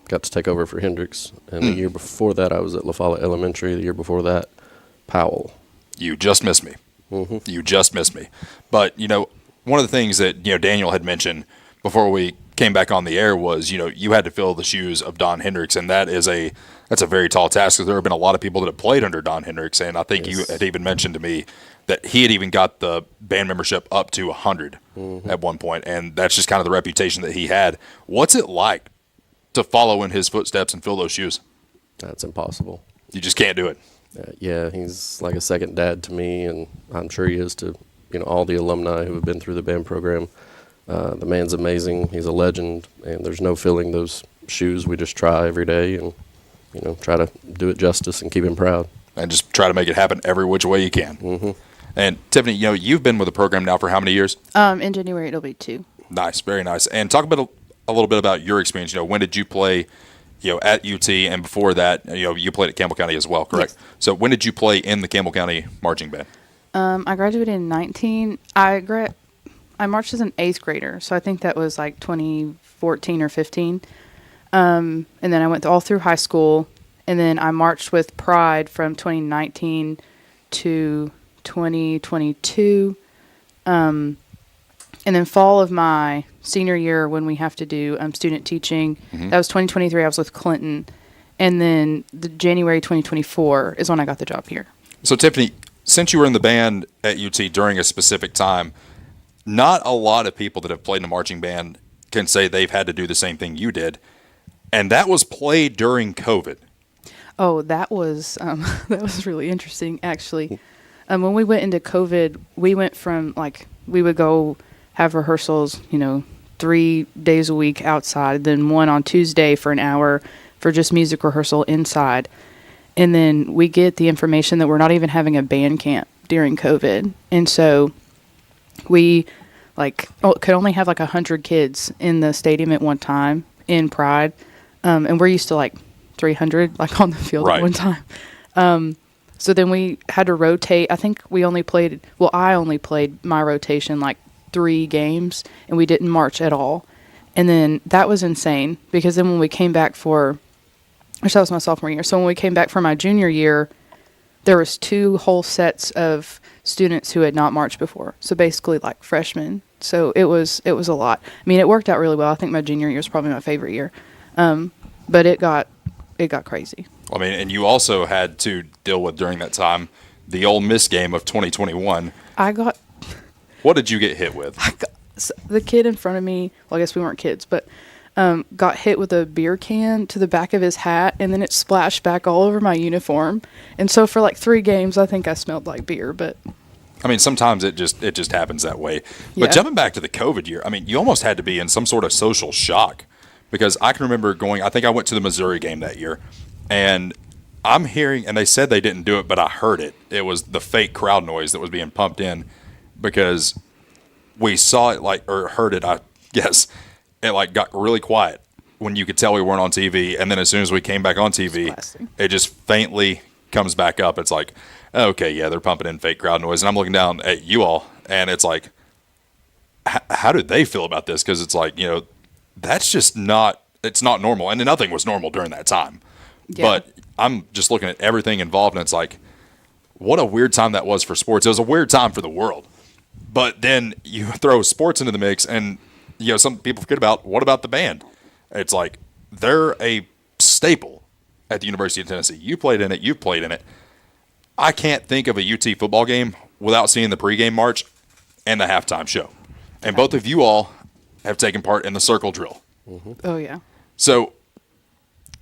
got to take over for Hendricks. And the year before that, I was at La Follette Elementary. The year before that, Powell. You just missed me. Mm-hmm. You just missed me. But, one of the things that, Daniel had mentioned before we came back on the air was, you had to fill the shoes of Don Hendricks, and that's a very tall task because there have been a lot of people that have played under Don Hendricks, and I think you had even mentioned to me that he had even got the band membership up to 100 at one point, and that's just kind of the reputation that he had. What's it like to follow in his footsteps and fill those shoes? That's impossible. You just can't do it. Yeah, he's like a second dad to me, and I'm sure he is to all the alumni who have been through the band program. The man's amazing. He's a legend, and there's no filling those shoes. We just try every day and try to do it justice and keep him proud. And just try to make it happen every which way you can. Mm-hmm. And Tiffany, you've been with the program now for how many years? In January it'll be 2. Nice, very nice. And talk a little bit about your experience. When did you play, at UT, and before that, you played at Campbell County as well, correct? Yes. So when did you play in the Campbell County marching band? I graduated in 19. I marched as an 8th grader, so I think that was like 2014 or 15. And then I went all through high school, and then I marched with Pride from 2019 to 2022. And then fall of my senior year when we have to do student teaching, that was 2023, I was with Clinton. And then the January 2024 is when I got the job here. So, Tiffany, since you were in the band at UT during a specific time, not a lot of people that have played in a marching band can say they've had to do the same thing you did. And that was played during COVID. Oh, that was that was really interesting, actually. When we went into COVID, we went from, like, we would go have rehearsals, 3 days a week outside, then one on Tuesday for an hour for just music rehearsal inside. And then we get the information that we're not even having a band camp during COVID. And so we, could only have, 100 kids in the stadium at one time in Pride. And we're used to, 300, on the field at one time. So then we had to rotate. I think I only played my rotation 3 games, and we didn't march at all. And then that was insane, because then when we came back that was my sophomore year. So when we came back for my junior year, there was 2 whole sets of students who had not marched before. So basically freshmen. So it was a lot. I mean, it worked out really well. I think my junior year was probably my favorite year. But it got crazy. I mean, and you also had to deal with during that time the Ole Miss game of 2021. What did you get hit with? The kid in front of me, well, I guess we weren't kids, but got hit with a beer can to the back of his hat, and then it splashed back all over my uniform. And so for 3 games, I think I smelled like beer. But I mean, sometimes it just happens that way. But jumping back to the COVID year, I mean, you almost had to be in some sort of social shock, because I can remember I think I went to the Missouri game that year, and I'm hearing, and they said they didn't do it, but I heard it. It was the fake crowd noise that was being pumped in, because we saw it or heard it, I guess. It got really quiet when you could tell we weren't on TV, and then as soon as we came back on TV, it just faintly comes back up. It's like, okay, yeah, they're pumping in fake crowd noise, and I'm looking down at you all, and it's like, how did they feel about this? Because it's that's just it's not normal, and nothing was normal during that time. Yeah. But I'm just looking at everything involved, and it's like, what a weird time that was for sports. It was a weird time for the world. But then you throw sports into the mix, and some people forget about, what about the band? It's like, they're a staple at the University of Tennessee. You played in it. You've played in it. I can't think of a UT football game without seeing the pregame march and the halftime show. And both of you all have taken part in the circle drill. Mm-hmm. Oh, yeah. So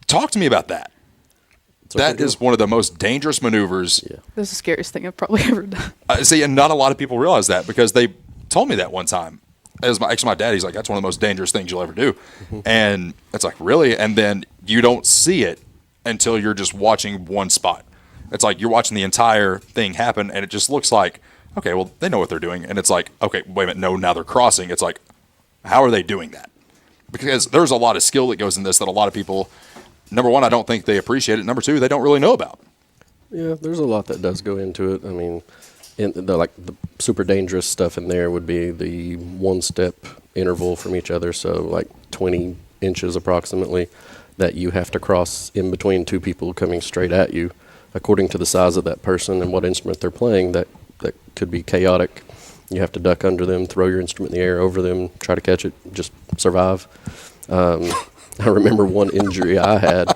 talk to me about that. That is one of the most dangerous maneuvers. Yeah. That's the scariest thing I've probably ever done. See, and not a lot of people realize that, because they told me that one time. My dad, he's like, that's one of the most dangerous things you'll ever do. Mm-hmm. And it's like, really? And then you don't see it until you're just watching one spot. It's like you're watching the entire thing happen, and it just looks like, okay, well, they know what they're doing. And it's like, okay, wait a minute, no, now they're crossing. It's like, how are they doing that? Because there's a lot of skill that goes in this that a lot of people, number one, I don't think they appreciate it. Number two, they don't really know about. Yeah, there's a lot that does go into it. I mean, the super dangerous stuff in there would be the 1-step interval from each other, so 20 inches approximately, that you have to cross in between 2 people coming straight at you, according to the size of that person and what instrument they're playing. That could be chaotic. You have to duck under them, throw your instrument in the air over them, try to catch it, just survive. I remember one injury I had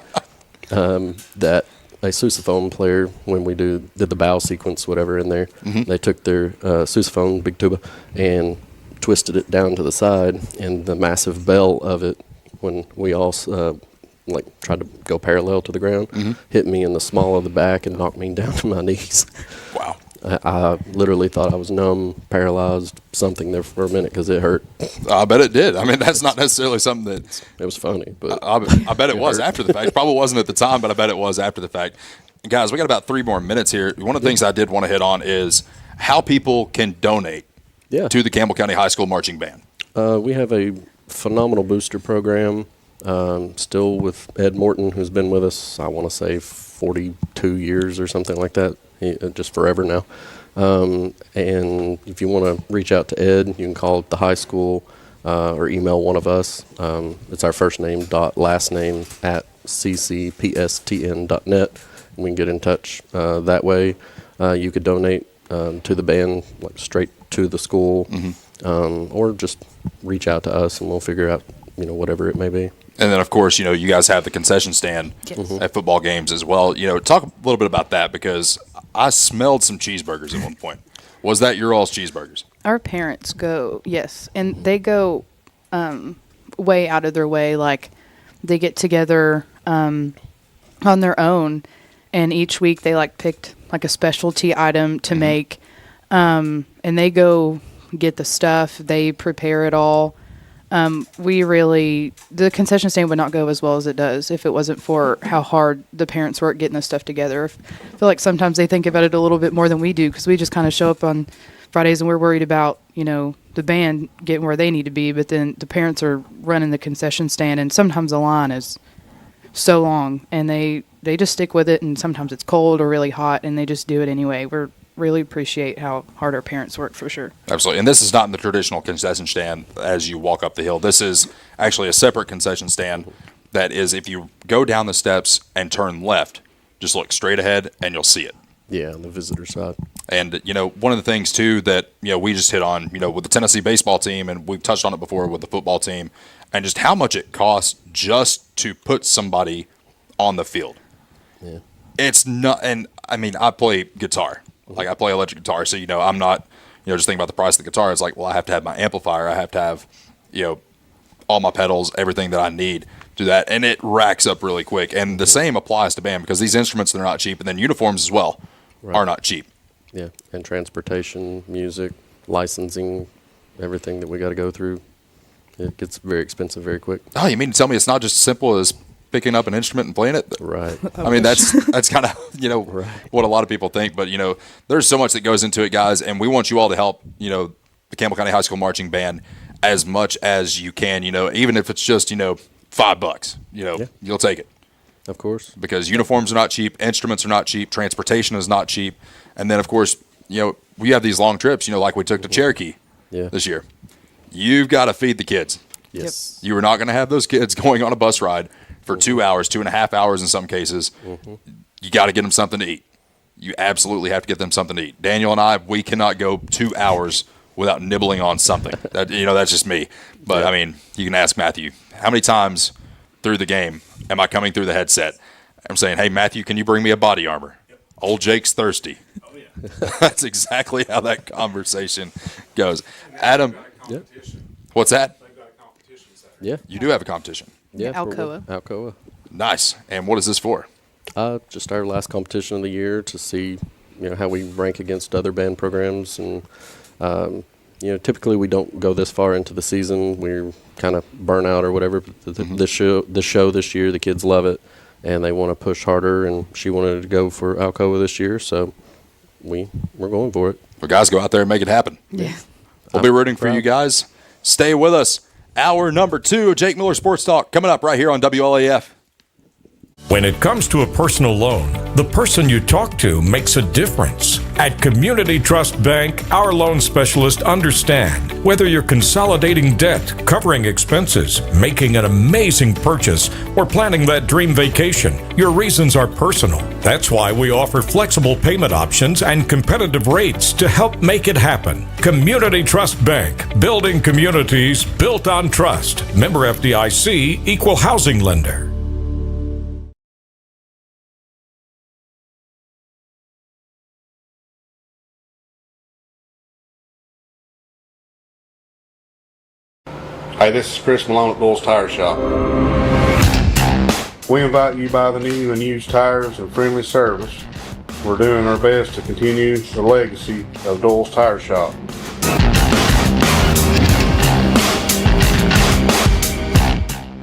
that a sousaphone player, when we did the bow sequence, whatever in there, they took their sousaphone, big tuba, and twisted it down to the side, and the massive bell of it, when we all tried to go parallel to the ground, hit me in the small of the back and knocked me down to my knees. Wow. I literally thought I was numb, paralyzed, something there for a minute, because it hurt. I bet it did. I mean, that's not necessarily something that... It was funny, but... I bet it was after the fact. Probably wasn't at the time, but I bet it was after the fact. And guys, we got about 3 more minutes here. One of the things I did want to hit on is how people can donate to the Campbell County High School Marching Band. We have a phenomenal booster program, still with Ed Morton, who's been with us, I want to say, 42 years or something like that. Just forever now. And if you want to reach out to Ed, you can call the high school or email one of us. It's our first name last name at ccpstn.net. We can get in touch that way. You could donate to the band straight to the school, or just reach out to us and we'll figure out whatever it may be. And then, of course, you guys have the concession stand at football games as well. Talk a little bit about that, because I smelled some cheeseburgers at one point. Was that your all's cheeseburgers? Our parents go, yes, and they go way out of their way. Like, they get together on their own, and each week they like picked like a specialty item to make, and they go get the stuff. They prepare it all. The concession stand would not go as well as it does if it wasn't for how hard the parents work getting this stuff together. I feel like sometimes they think about it a little bit more than we do, because we just kind of show up on Fridays and we're worried about, the band getting where they need to be, but then the parents are running the concession stand, and sometimes the line is so long, and they just stick with it, and sometimes it's cold or really hot, and they just do it anyway. We're really appreciate how hard our parents work, for sure. Absolutely. And this is not in the traditional concession stand as you walk up the hill. This is actually a separate concession stand that is, if you go down the steps and turn left, just look straight ahead and you'll see it. Yeah, on the visitor side. And, one of the things, too, that, we just hit on, with the Tennessee baseball team, and we've touched on it before with the football team, and just how much it costs just to put somebody on the field. Yeah. It's not, and I mean, I play guitar. Like, I play electric guitar, so, I'm not, just thinking about the price of the guitar. It's like, well, I have to have my amplifier. I have to have, all my pedals, everything that I need to do that. And it racks up really quick. And the same applies to band, because these instruments, they're not cheap. And then uniforms as well are not cheap. Yeah, and transportation, music, licensing, everything that we got to go through. It gets very expensive very quick. Oh, you mean to tell me it's not just as simple as picking up an instrument and playing it? Right. I mean, that's kind of, what a lot of people think. But, there's so much that goes into it, guys. And we want you all to help, the Campbell County High School Marching Band as much as you can, even if it's just, $5, you'll take it. Of course. Because uniforms are not cheap, instruments are not cheap, transportation is not cheap. And then, of course, we have these long trips, like we took to Cherokee this year. You've got to feed the kids. Yes. You are not going to have those kids going on a bus ride for 2 hours, 2.5 hours in some cases. You got to get them something to eat. You absolutely have to get them something to eat. Daniel and I, we cannot go 2 hours without nibbling on something. That's just me. But, I mean, you can ask Matthew, how many times through the game am I coming through the headset? I'm saying, hey, Matthew, can you bring me a body armor? Old Jake's thirsty. Oh, yeah. That's exactly how that conversation goes. Adam, what's that? Yeah. You do have a competition. Yeah. Alcoa. Nice. And what is this for? Just our last competition of the year to see, how we rank against other band programs. And, typically we don't go this far into the season. We're kind of burnt out or whatever. But the show this year, the kids love it. And they want to push harder, and she wanted to go for Alcoa this year, so we're going for it. Well, guys, go out there and make it happen. Yeah. We'll be rooting for you guys. Stay with us. Hour number 2 of Jake Miller Sports Talk coming up right here on WLAF. When it comes to a personal loan, the person you talk to makes a difference. At Community Trust Bank, our loan specialists understand whether you're consolidating debt, covering expenses, making an amazing purchase, or planning that dream vacation, your reasons are personal. That's why we offer flexible payment options and competitive rates to help make it happen. Community Trust Bank, building communities built on trust. Member FDIC, equal housing lender. Hey, this is Chris Malone at Bull's Tire Shop. We invite you to buy the new and used tires and friendly service. We're doing our best to continue the legacy of Doyle's Tire Shop.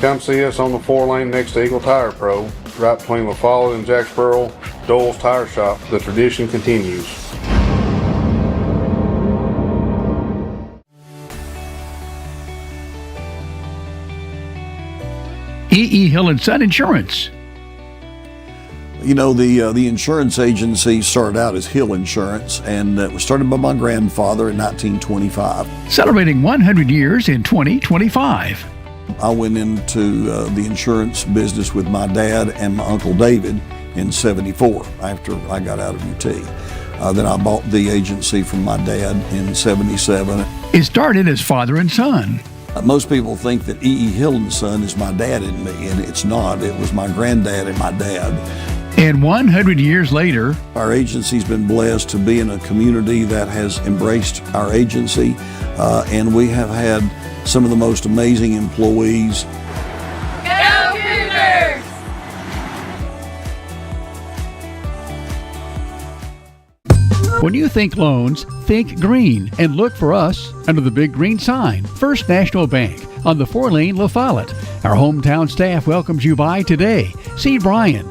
Come see us on the 4-lane next to Eagle Tire Pro, right between La Follette and Jacksboro. Doyle's Tire Shop. The tradition continues. E.E. Hill & Son Insurance. The insurance agency started out as Hill Insurance, and it was started by my grandfather in 1925. Celebrating 100 years in 2025. I went into the insurance business with my dad and my Uncle David in 74 after I got out of UT. Then I bought the agency from my dad in 77. It started as father and son. Most people think that E.E. Hill & Son is my dad and me, and it's not. It was my granddad and my dad. And 100 years later, our agency's been blessed to be in a community that has embraced our agency, and we have had some of the most amazing employees. Go Cougars! When you think loans, think green and look for us under the big green sign. First National Bank on the 4-lane La Follette. Our hometown staff welcomes you by today. See Brian.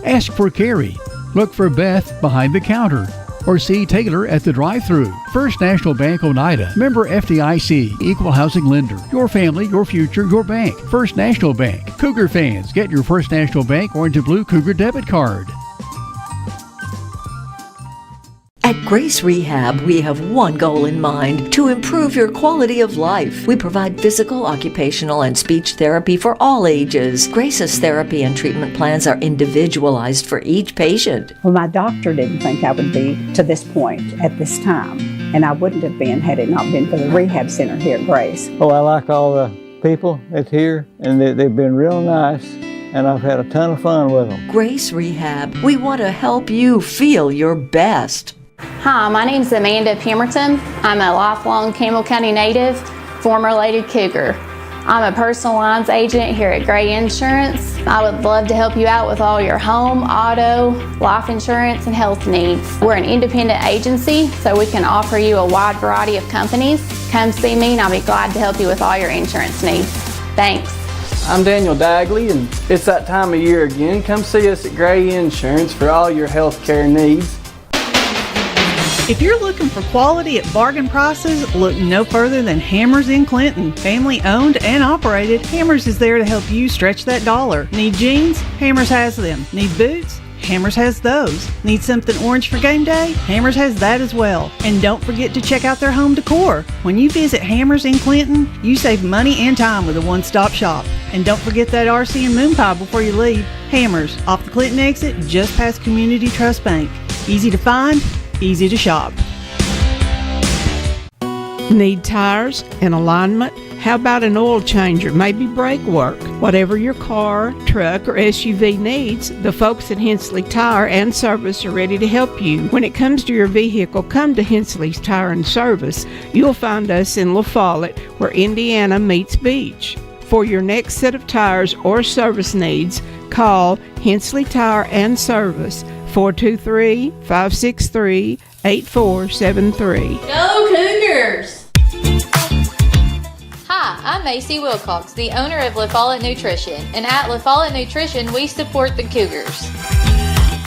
Ask for Carrie. Look for Beth behind the counter. Or see Taylor at the drive-thru. First National Bank Oneida. Member FDIC. Equal housing lender. Your family, your future, your bank. First National Bank. Cougar fans, get your First National Bank orange and blue Cougar debit card. At Grace Rehab, we have one goal in mind: to improve your quality of life. We provide physical, occupational, and speech therapy for all ages. Grace's therapy and treatment plans are individualized for each patient. Well, my doctor didn't think I would be to this point at this time, and I wouldn't have been had it not been for the rehab center here at Grace. Oh, I like all the people that's here, and they've been real nice, and I've had a ton of fun with them. Grace Rehab, we want to help you feel your best. Hi, my name is Amanda Pemberton. I'm a lifelong Campbell County native, former Lady Cougar. I'm a personal lines agent here at Gray Insurance. I would love to help you out with all your home, auto, life insurance, and health needs. We're an independent agency, so we can offer you a wide variety of companies. Come see me and I'll be glad to help you with all your insurance needs. Thanks. I'm Daniel Dagley, and it's that time of year again. Come see us at Gray Insurance for all your health care needs. If you're looking for quality at bargain prices, look no further than Hammers in Clinton. Family owned and operated, Hammers is there to help you stretch that dollar. Need jeans? Hammers has them. Need boots? Hammers has those. Need something orange for game day? Hammers has that as well. And don't forget to check out their home decor. When you visit Hammers in Clinton, you save money and time with a one-stop shop. And don't forget that RC and moon pie before you leave. Hammers, off the Clinton exit, just past Community Trust Bank. Easy to find, easy to shop. Need tires and alignment? How about an oil changer, maybe brake work? Whatever your car, truck, or SUV needs, the folks at Hensley Tire and Service are ready to help you. When it comes to your vehicle, come to Hensley's Tire and Service. You'll find us in La Follette, where Indiana meets Beach. For your next set of tires or service needs, call Hensley Tire and Service, 423-563-8473. Go Cougars! Hi, I'm Macy Wilcox, the owner of La Follette Nutrition, and at La Follette Nutrition, we support the Cougars.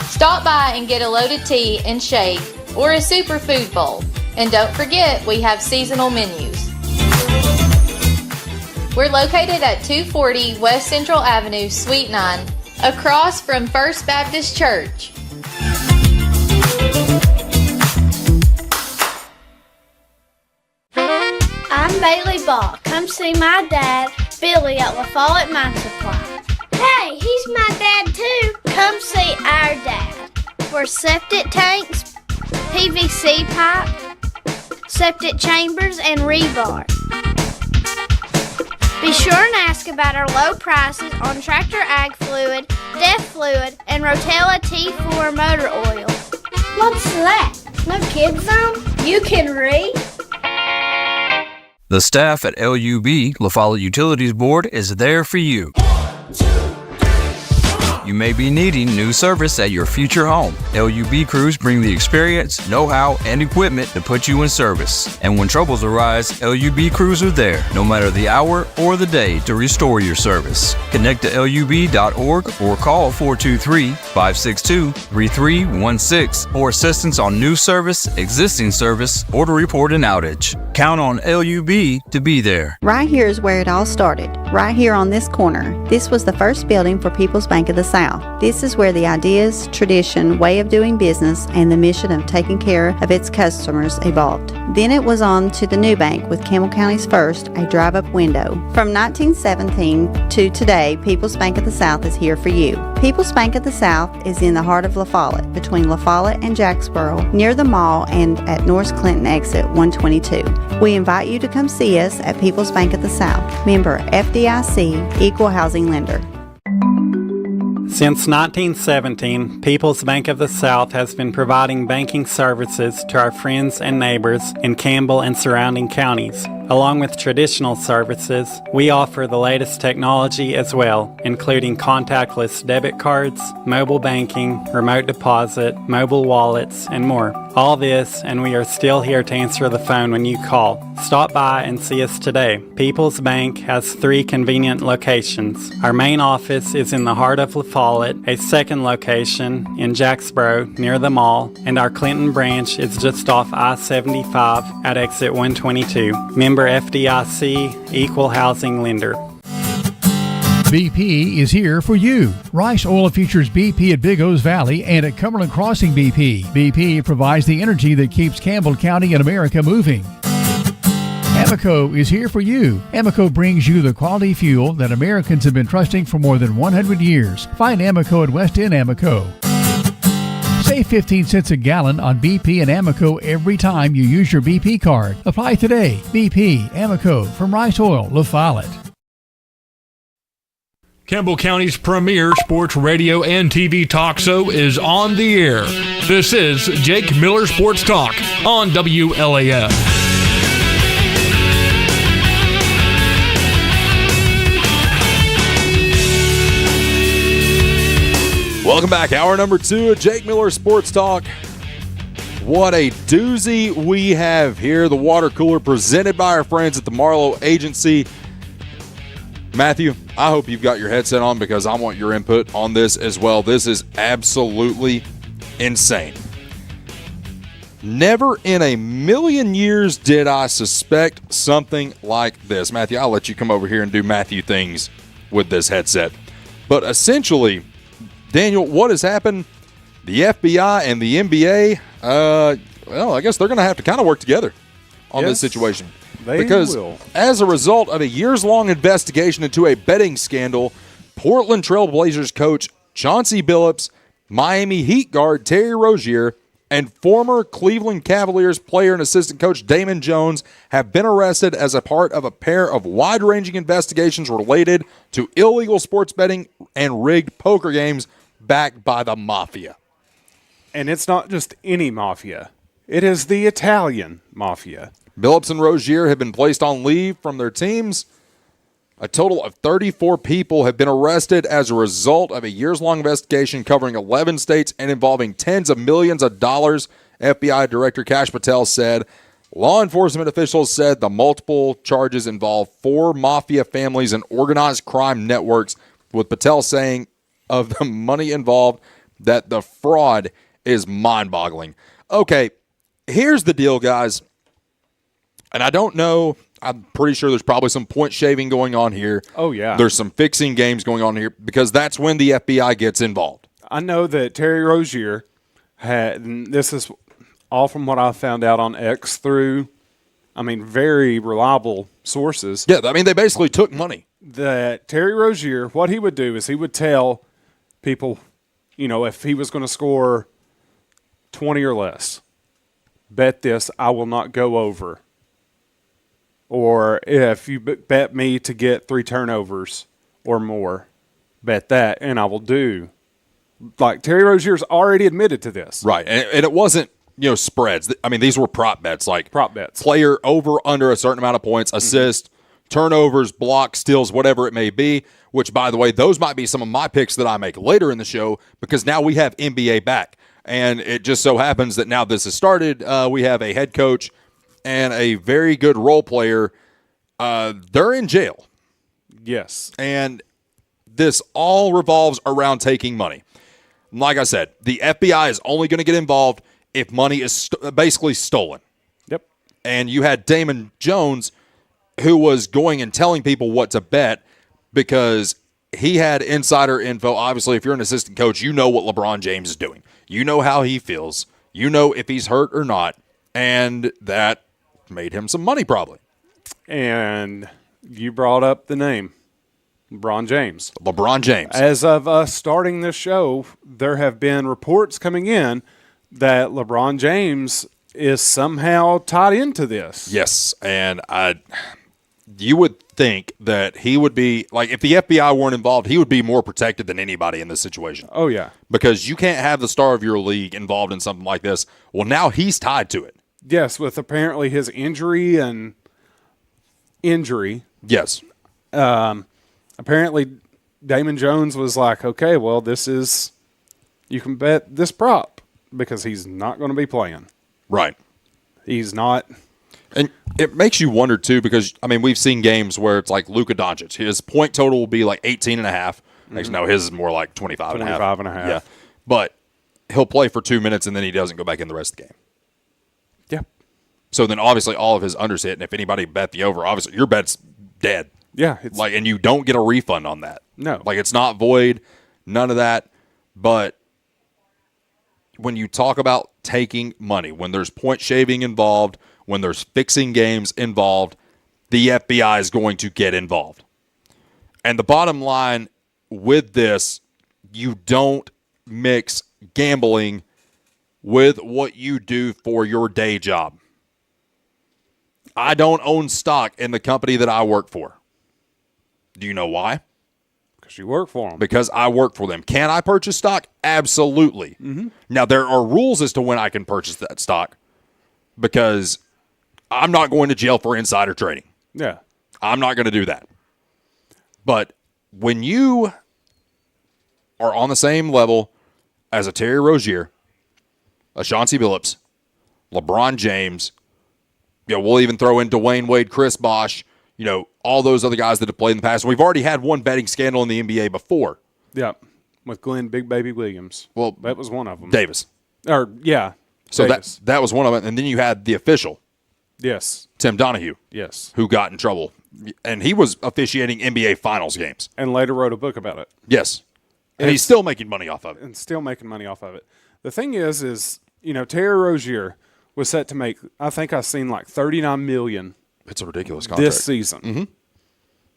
Stop by and get a loaded tea and shake or a superfood bowl. And don't forget, we have seasonal menus. We're located at 240 West Central Avenue, Suite 9, across from First Baptist Church. I'm Bailey Ball. Come see my dad, Billy, at La Follette Mine Supply. Hey, he's my dad too. Come see our dad for septic tanks, PVC pipe, septic chambers, and rebar. Be sure and ask about our low prices on Tractor Ag Fluid, Def Fluid, and Rotella T4 motor oil. What's that? No kids zone? You can read? The staff at LUB, La Follette Utilities Board, is there for you. You may be needing new service at your future home. LUB crews bring the experience, know-how, and equipment to put you in service. And when troubles arise, LUB crews are there, no matter the hour or the day, to restore your service. Connect to LUB.org or call 423-562-3316 for assistance on new service, existing service, or to report an outage. Count on LUB to be there. Right here is where it all started. Right here on this corner. This was the first building for People's Bank of the South. This is where the ideas, tradition, way of doing business, and the mission of taking care of its customers evolved. Then it was on to the new bank with Campbell County's first, a drive-up window. From 1917 to today, People's Bank of the South is here for you. People's Bank of the South is in the heart of La Follette, between La Follette and Jacksboro, near the mall and at North Clinton exit 122. We invite you to come see us at People's Bank of the South. Member FDIC, Equal Housing Lender. Since 1917, People's Bank of the South has been providing banking services to our friends and neighbors in Campbell and surrounding counties. Along with traditional services, we offer the latest technology as well, including contactless debit cards, mobile banking, remote deposit, mobile wallets, and more. All this, and we are still here to answer the phone when you call. Stop by and see us today. People's Bank has 3 convenient locations. Our main office is in the heart of La Follette, a second location in Jacksboro near the mall, and our Clinton branch is just off I-75 at exit 122. Member FDIC, Equal Housing Lender. BP is here for you. Rice Oil features BP at Big O's Valley and at Cumberland Crossing BP. BP provides the energy that keeps Campbell County and America moving. Amoco is here for you. Amoco brings you the quality fuel that Americans have been trusting for more than 100 years. Find Amoco at West End Amoco. Save 15 cents a gallon on BP and Amoco every time you use your BP card. Apply today. BP, Amoco, from Rice Oil, La Follette. Campbell County's premier sports radio and TV talk show is on the air. This is Jake Miller Sports Talk on WLAF. Welcome back. Hour number 2 of Jake Miller Sports Talk. What a doozy we have here. The water cooler presented by our friends at the Marlowe Agency. Matthew, I hope you've got your headset on because I want your input on this as well. This is absolutely insane. Never in a million years did I suspect something like this. Matthew, I'll let you come over here and do Matthew things with this headset. But essentially, Daniel, what has happened? The FBI and the NBA, well, I guess they're going to have to kind of work together on this situation. Because as a result of a years-long investigation into a betting scandal, Portland Trail Blazers coach Chauncey Billups, Miami Heat guard Terry Rozier, and former Cleveland Cavaliers player and assistant coach Damon Jones have been arrested as a part of a pair of wide-ranging investigations related to illegal sports betting and rigged poker games backed by the mafia. And it's not just any mafia. It is the Italian mafia. Billups and Rozier have been placed on leave from their teams. A total of 34 people have been arrested as a result of a years-long investigation covering 11 states and involving tens of millions of dollars, FBI Director Kash Patel said. Law enforcement officials said the multiple charges involve 4 mafia families and organized crime networks, with Patel saying of the money involved that the fraud is mind-boggling. Okay, here's the deal, guys. And I don't know, I'm pretty sure there's probably some point shaving going on here. Oh, yeah. There's some fixing games going on here because that's when the FBI gets involved. I know that Terry Rozier had, and this is all from what I found out on X through, very reliable sources. Yeah, they basically took money. That Terry Rozier, what he would do is he would tell people, if he was going to score 20 or less, bet this, I will not go over. Or if you bet me to get 3 turnovers or more, bet that, and I will do. Like, Terry Rozier's already admitted to this. Right, and it wasn't, spreads. These were prop bets. Like, prop bets. Player over, under a certain amount of points, assist, turnovers, blocks, steals, whatever it may be, which, by the way, those might be some of my picks that I make later in the show because now we have NBA back. And it just so happens that now this has started. We have a head coach and a very good role player. They're in jail. Yes. And this all revolves around taking money. Like I said, the FBI is only going to get involved if money is basically stolen. Yep. And you had Damon Jones, who was going and telling people what to bet because he had insider info. Obviously, if you're an assistant coach, you know what LeBron James is doing. You know how he feels. You know if he's hurt or not. And that made him some money probably. And you brought up the name, LeBron James. LeBron James. As of us starting this show, there have been reports coming in that LeBron James is somehow tied into this. Yes, and you would think that he would be, like, if the FBI weren't involved, he would be more protected than anybody in this situation. Oh, yeah. Because you can't have the star of your league involved in something like this. Well, now he's tied to it. Yes, with apparently his injury. Yes. Apparently, Damon Jones was like, okay, well, you can bet this prop because he's not going to be playing. Right. He's not. And it makes you wonder, too, because, I mean, we've seen games where it's like Luka Doncic. His point total will be like 18.5. Actually, no, his is more like 25.5. 25.5. Yeah. But he'll play for 2 minutes, and then he doesn't go back in the rest of the game. Yeah. So then, obviously, all of his unders hit, and if anybody bet the over, obviously, your bet's dead. Yeah. And you don't get a refund on that. No. Like, it's not void, none of that. But when you talk about taking money, when there's point shaving involved, when there's fixing games involved, the FBI is going to get involved. And the bottom line with this, you don't mix gambling with what you do for your day job. I don't own stock in the company that I work for. Do you know why? Because you work for them. Because I work for them. Can I purchase stock? Absolutely. Mm-hmm. Now, there are rules as to when I can purchase that stock because I'm not going to jail for insider trading. Yeah. I'm not going to do that. But when you are on the same level as a Terry Rozier, a Chauncey Billups, LeBron James, we'll even throw in Dwayne Wade, Chris Bosh, all those other guys that have played in the past. We've already had one betting scandal in the NBA before. Yeah, with Glenn Big Baby Williams. Well, that was one of them. Davis. So that was one of them. And then you had the official. Yes. Tim Donahue. Yes. Who got in trouble. And he was officiating NBA Finals games. And later wrote a book about it. Yes. And he's still making money off of it. And still making money off of it. The thing is Terry Rozier was set to make, I think I've seen like $39 million. It's a ridiculous contract. This season. Mm-hmm.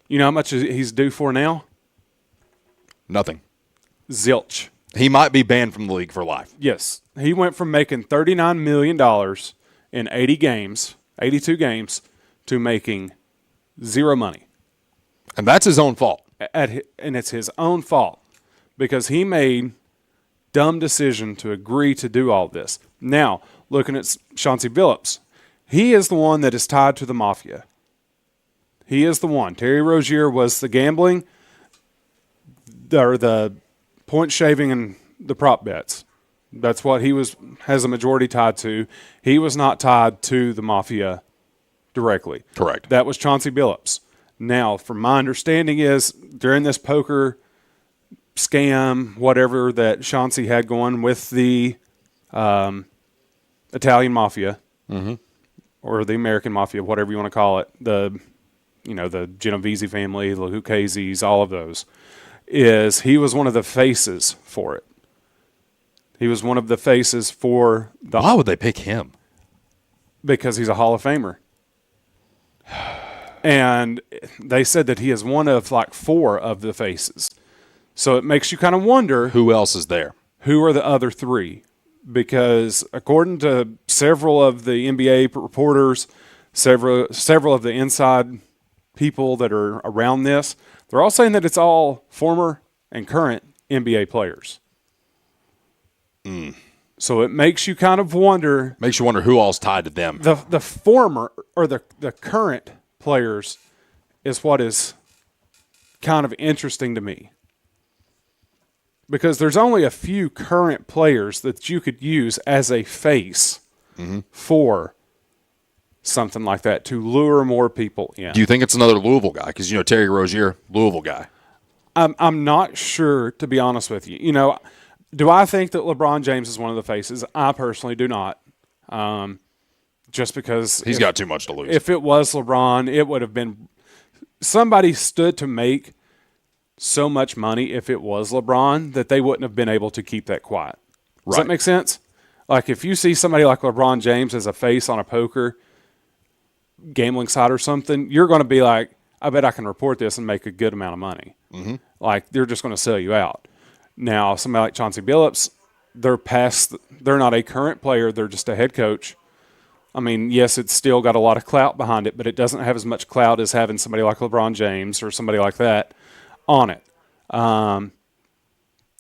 You know how much he's due for now? Nothing. Zilch. He might be banned from the league for life. Yes. He went from making $39 million in 82 games, to making zero money. And that's his own fault. And it's his own fault because he made dumb decision to agree to do all this. Now, looking at Chauncey Billups, he is the one that is tied to the mafia. He is the one. Terry Rozier was the gambling, or the point shaving and the prop bets. That's what he has a majority tied to. He was not tied to the mafia directly. Correct. That was Chauncey Billups. Now, from my understanding is, during this poker scam, whatever that Chauncey had going with the Italian mafia, or the American mafia, whatever you want to call it, the Genovese family, the Lucchese's, all of those, is he was one of the faces for it. He was one of the faces for the... Why would they pick him? Because he's a Hall of Famer. And they said that he is one of like 4 of the faces. So it makes you kind of wonder... Who else is there? Who are the other 3? Because according to several of the NBA reporters, several of the inside people that are around this, they're all saying that it's all former and current NBA players. So it makes you kind of wonder... Makes you wonder who all's tied to them. The former or the current players is what is kind of interesting to me. Because there's only a few current players that you could use as a face for something like that to lure more people in. Do you think it's another Louisville guy? Because, Terry Rozier, Louisville guy. I'm not sure, to be honest with you. Do I think that LeBron James is one of the faces? I personally do not. Just because... He's got too much to lose. If it was LeBron, it would have been... Somebody stood to make so much money if it was LeBron that they wouldn't have been able to keep that quiet. Does that make sense? Like, if you see somebody like LeBron James as a face on a poker gambling site or something, you're going to be like, I bet I can report this and make a good amount of money. Like, they're just going to sell you out. Now, somebody like Chauncey Billups, they're not a current player, they're just a head coach. I mean, yes, it's still got a lot of clout behind it, but it doesn't have as much clout as having somebody like LeBron James or somebody like that on it.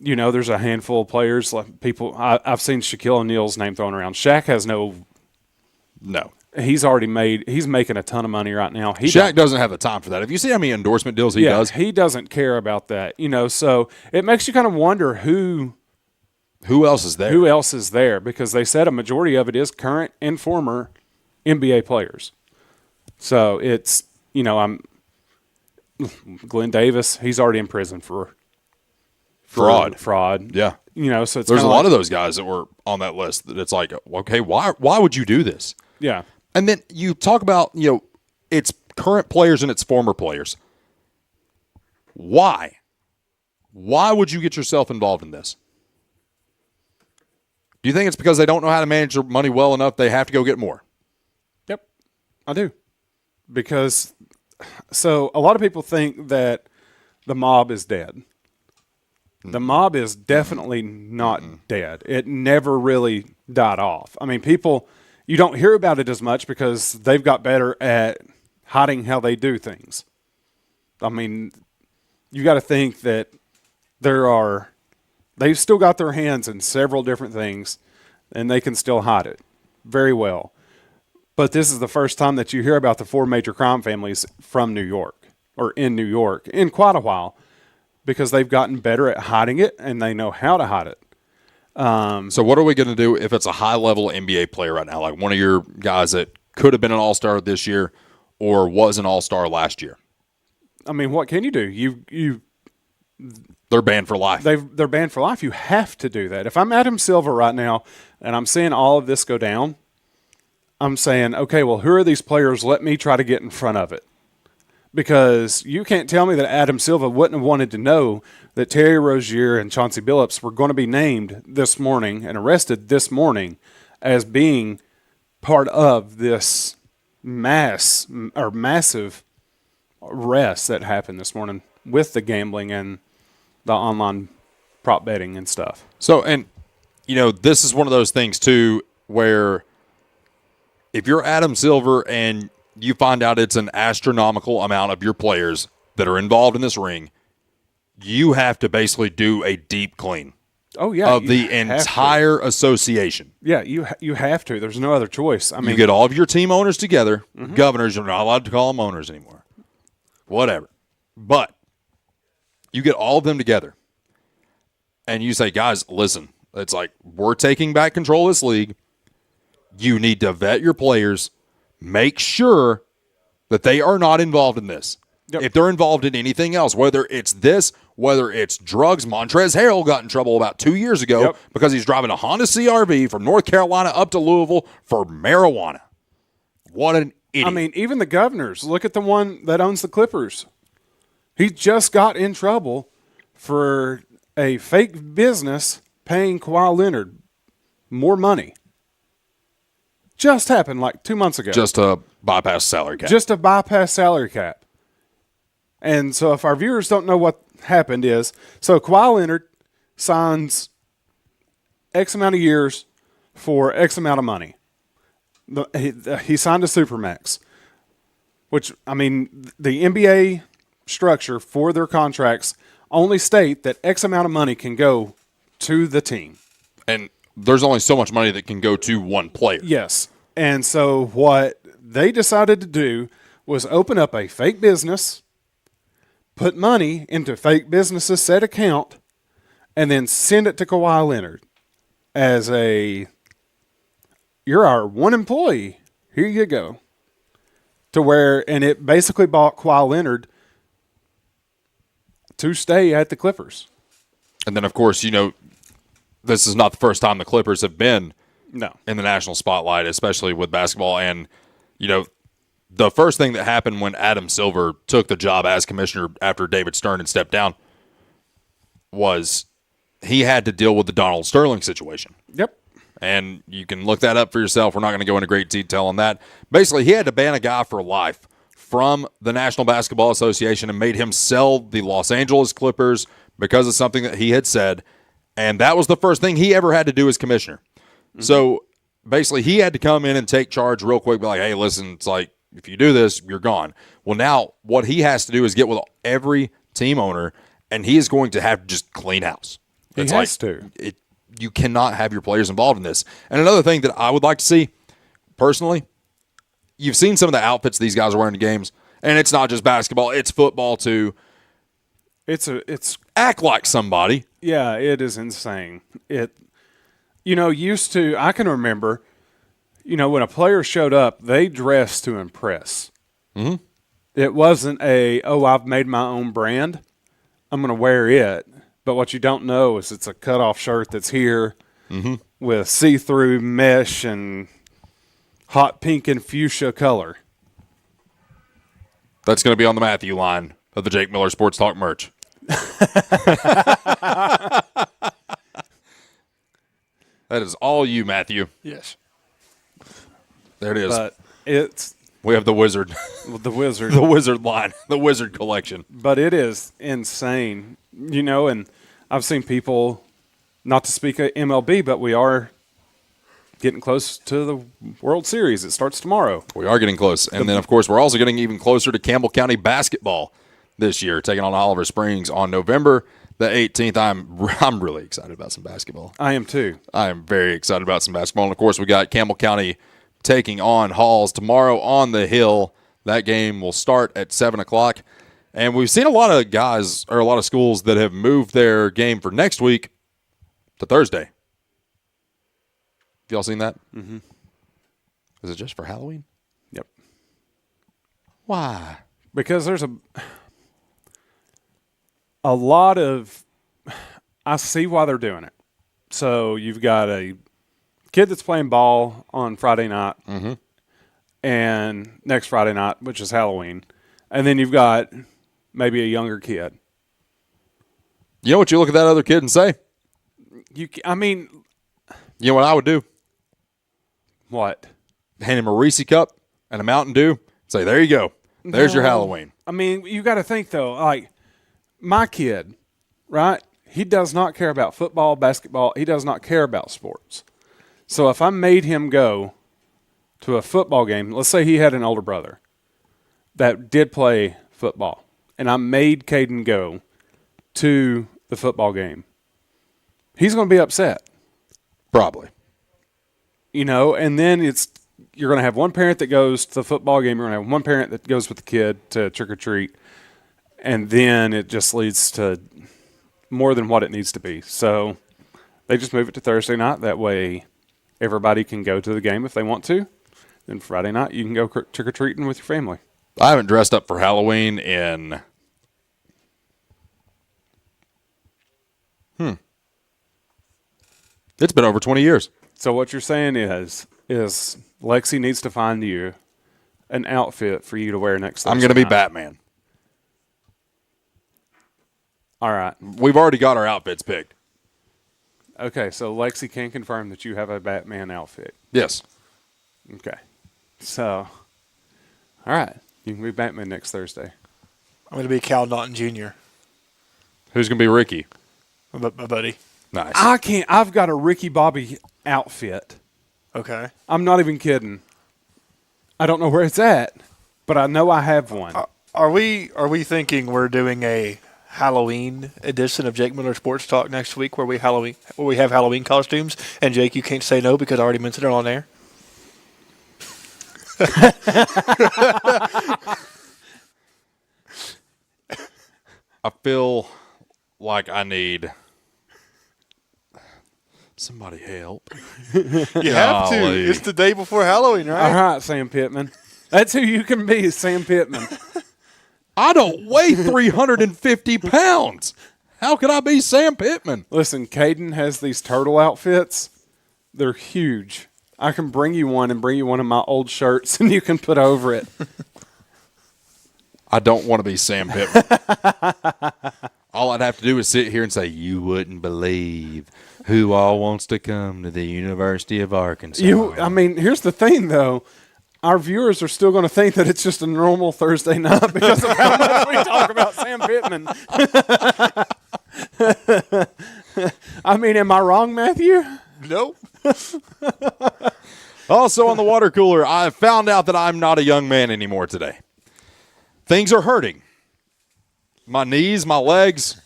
There's a handful of players, like people. I've seen Shaquille O'Neal's name thrown around. Shaq has no. He's making a ton of money right now. Shaq doesn't have the time for that. If you see how many endorsement deals he does, he doesn't care about that. So it makes you kind of wonder who else is there. Who else is there? Because they said a majority of it is current and former NBA players. So it's I'm Glenn Davis. He's already in prison for fraud. Yeah. So it's there's a lot of those guys that were on that list that it's like, okay, why would you do this? Yeah. And then you talk about, it's current players and it's former players. Why? Why would you get yourself involved in this? Do you think it's because they don't know how to manage their money well enough, they have to go get more? Yep, I do. Because, so a lot of people think that the mob is dead. The mob is definitely not dead. It never really died off. I mean, you don't hear about it as much because they've got better at hiding how they do things. I mean, you got to think that they've still got their hands in several different things, and they can still hide it very well. But this is the first time that you hear about the 4 major crime families from New York, or in New York, in quite a while, because they've gotten better at hiding it, and they know how to hide it. So what are we going to do if it's a high-level NBA player right now, like one of your guys that could have been an all-star this year or was an all-star last year? I mean, what can you do? They're banned for life. They're banned for life. You have to do that. If I'm Adam Silver right now and I'm seeing all of this go down, I'm saying, okay, well, who are these players? Let me try to get in front of it. Because you can't tell me that Adam Silva wouldn't have wanted to know that Terry Rozier and Chauncey Billups were going to be named this morning and arrested this morning as being part of this massive arrest that happened this morning with the gambling and the online prop betting and stuff. So, and, this is one of those things, too, where if you're Adam Silver and you find out it's an astronomical amount of your players that are involved in this ring, you have to basically do a deep clean. Oh, yeah. Of the entire association. Yeah, you have to. There's no other choice. I mean, you get all of your team owners together. Governors, you're not allowed to call them owners anymore. Whatever. But you get all of them together. And you say, guys, listen, it's like, we're taking back control of this league. You need to vet your players. Make sure that they are not involved in this. Yep. If they're involved in anything else, whether it's this, whether it's drugs. Montrezl Harrell got in trouble about 2 years ago because he's driving a Honda CR-V from North Carolina up to Louisville for marijuana. What an idiot. I mean, even the governors. Look at the one that owns the Clippers. He just got in trouble for a fake business paying Kawhi Leonard more money. Just happened like 2 months ago. Just to bypass salary cap. Just to bypass salary cap. And so if our viewers don't know what happened is, so Kawhi Leonard signs X amount of years for X amount of money. He signed a Supermax, which, I mean, the NBA structure for their contracts only state that X amount of money can go to the team. And there's only so much money that can go to one player. Yes. And so what they decided to do was open up a fake business, put money into fake business's set account, and then send it to Kawhi Leonard as you're our one employee. Here you go. And it basically bought Kawhi Leonard to stay at the Clippers. And then, of course, this is not the first time the Clippers have been in the national spotlight, especially with basketball. And, the first thing that happened when Adam Silver took the job as commissioner after David Stern had stepped down was he had to deal with the Donald Sterling situation. Yep. And you can look that up for yourself. We're not going to go into great detail on that. Basically, he had to ban a guy for life from the National Basketball Association and made him sell the Los Angeles Clippers because of something that he had said. And that was the first thing he ever had to do as commissioner. Mm-hmm. So basically he had to come in and take charge real quick, be like, hey, listen, it's like, if you do this, you're gone. Well, now what he has to do is get with every team owner, and he is going to have to just clean house. He has to. You cannot have your players involved in this. And another thing that I would like to see, personally, you've seen some of the outfits these guys are wearing to games, and it's not just basketball, it's football too. It's act like somebody. Yeah, it is insane. Used to, I can remember, when a player showed up, they dressed to impress. Mm-hmm. It wasn't I've made my own brand, I'm going to wear it. But what you don't know is it's a cutoff shirt that's here with see-through mesh and hot pink and fuchsia color. That's going to be on the Matthew line of the Jake Miller Sports Talk merch. That is all you, Matthew. Yes. There it is. But we have the Wizard. The Wizard. The Wizard line. The Wizard collection. But it is insane. And I've seen people, not to speak of MLB, but we are getting close to the World Series. It starts tomorrow. We are getting close. And then, of course, we're also getting even closer to Campbell County basketball this year, taking on Oliver Springs on November the 18th. I'm really excited about some basketball. I am too. I am very excited about some basketball. And, of course, we got Campbell County taking on Halls tomorrow on the Hill. That game will start at 7 o'clock. And we've seen a lot of guys or a lot of schools that have moved their game for next week to Thursday. Have y'all seen that? Mm-hmm. Is it just for Halloween? Yep. Why? Because there's a lot of – I see why they're doing it. So you've got a kid that's playing ball on Friday night and next Friday night, which is Halloween. And then you've got – maybe a younger kid. You know what you look at that other kid and say? You know what I would do? What? Hand him a Reese cup and a Mountain Dew. Say, there you go. There's your Halloween. You got to think, though, like my kid, right? He does not care about football, basketball. He does not care about sports. So if I made him go to a football game, let's say he had an older brother that did play football, and I made Caden go to the football game, he's going to be upset. Probably. And then you're going to have one parent that goes to the football game, you're going to have one parent that goes with the kid to trick-or-treat, and then it just leads to more than what it needs to be. So they just move it to Thursday night. That way everybody can go to the game if they want to. Then Friday night you can go trick-or-treating with your family. I haven't dressed up for Halloween in it's been over 20 years. So what you're saying is Lexi needs to find you an outfit for you to wear next Thursday. I'm going to be Batman. All right. We've already got our outfits picked. Okay, so Lexi can confirm that you have a Batman outfit. Yes. Okay. So, all right. You can be Batman next Thursday. I'm going to be Cal Naughton Jr. Who's going to be Ricky? My buddy. Nice. I've got a Ricky Bobby outfit. Okay. I'm not even kidding. I don't know where it's at, but I know I have one. Are we thinking we're doing a Halloween edition of Jake Miller Sports Talk next week where we have Halloween costumes, and Jake, you can't say no because I already mentioned it on air? I feel like I need somebody help. You have to. It's the day before Halloween, right? All right, Sam Pittman. That's who you can be, Sam Pittman. I don't weigh 350 pounds. How could I be Sam Pittman? Listen, Caden has these turtle outfits. They're huge. I can bring you one and bring you one of my old shirts, and you can put over it. I don't want to be Sam Pittman. All I'd have to do is sit here and say, you wouldn't believe who all wants to come to the University of Arkansas. Here's the thing, though. Our viewers are still going to think that it's just a normal Thursday night because of how much we talk about Sam Pittman. Am I wrong, Matthew? Nope. Also on the water cooler, I found out that I'm not a young man anymore today. Things are hurting. My knees, my legs,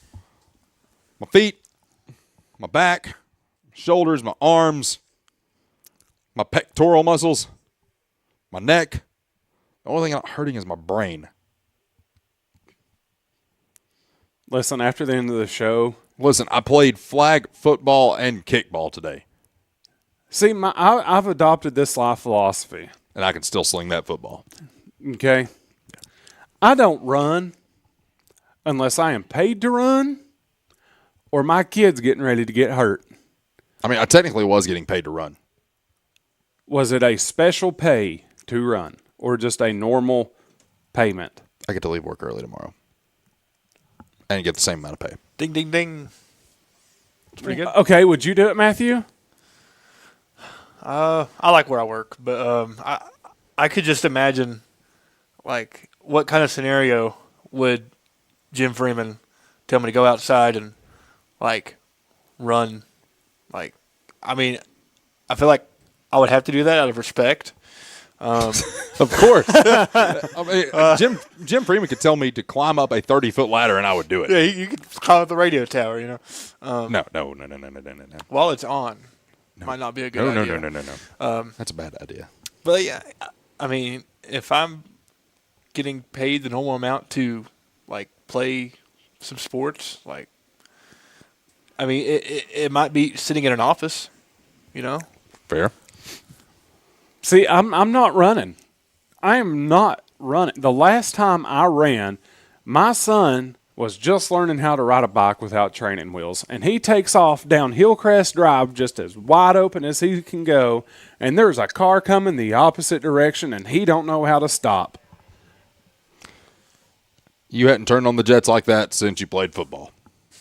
my feet, my back, shoulders, my arms, my pectoral muscles, my neck. The only thing not hurting is my brain. Listen, after the end of the show. Listen, I played flag football and kickball today. See, I've adopted this life philosophy. And I can still sling that football. Okay. I don't run unless I am paid to run or my kid's getting ready to get hurt. I mean, I technically was getting paid to run. Was it a special pay to run or just a normal payment? I get to leave work early tomorrow. And get the same amount of pay. Ding, ding, ding. It's pretty good. Okay, would you do it, Matthew? I like where I work, but I could just imagine, like, what kind of scenario would Jim Freeman tell me to go outside and, like, run? Like, I mean, I feel like I would have to do that out of respect. Of course. I mean, Jim Freeman could tell me to climb up a 30-foot ladder, and I would do it. Yeah, you could climb up the radio tower, you know. No. While it's on. Might not be a good idea. No. That's a bad idea. But, yeah, I mean, if I'm getting paid the normal amount to, like, play some sports, like, I mean, it might be sitting in an office, you know? Fair. See, I'm not running. I am not running. The last time I ran, my son was just learning how to ride a bike without training wheels, and he takes off down Hillcrest Drive just as wide open as he can go, and there's a car coming the opposite direction, and he don't know how to stop. You hadn't turned on the jets like that since you played football.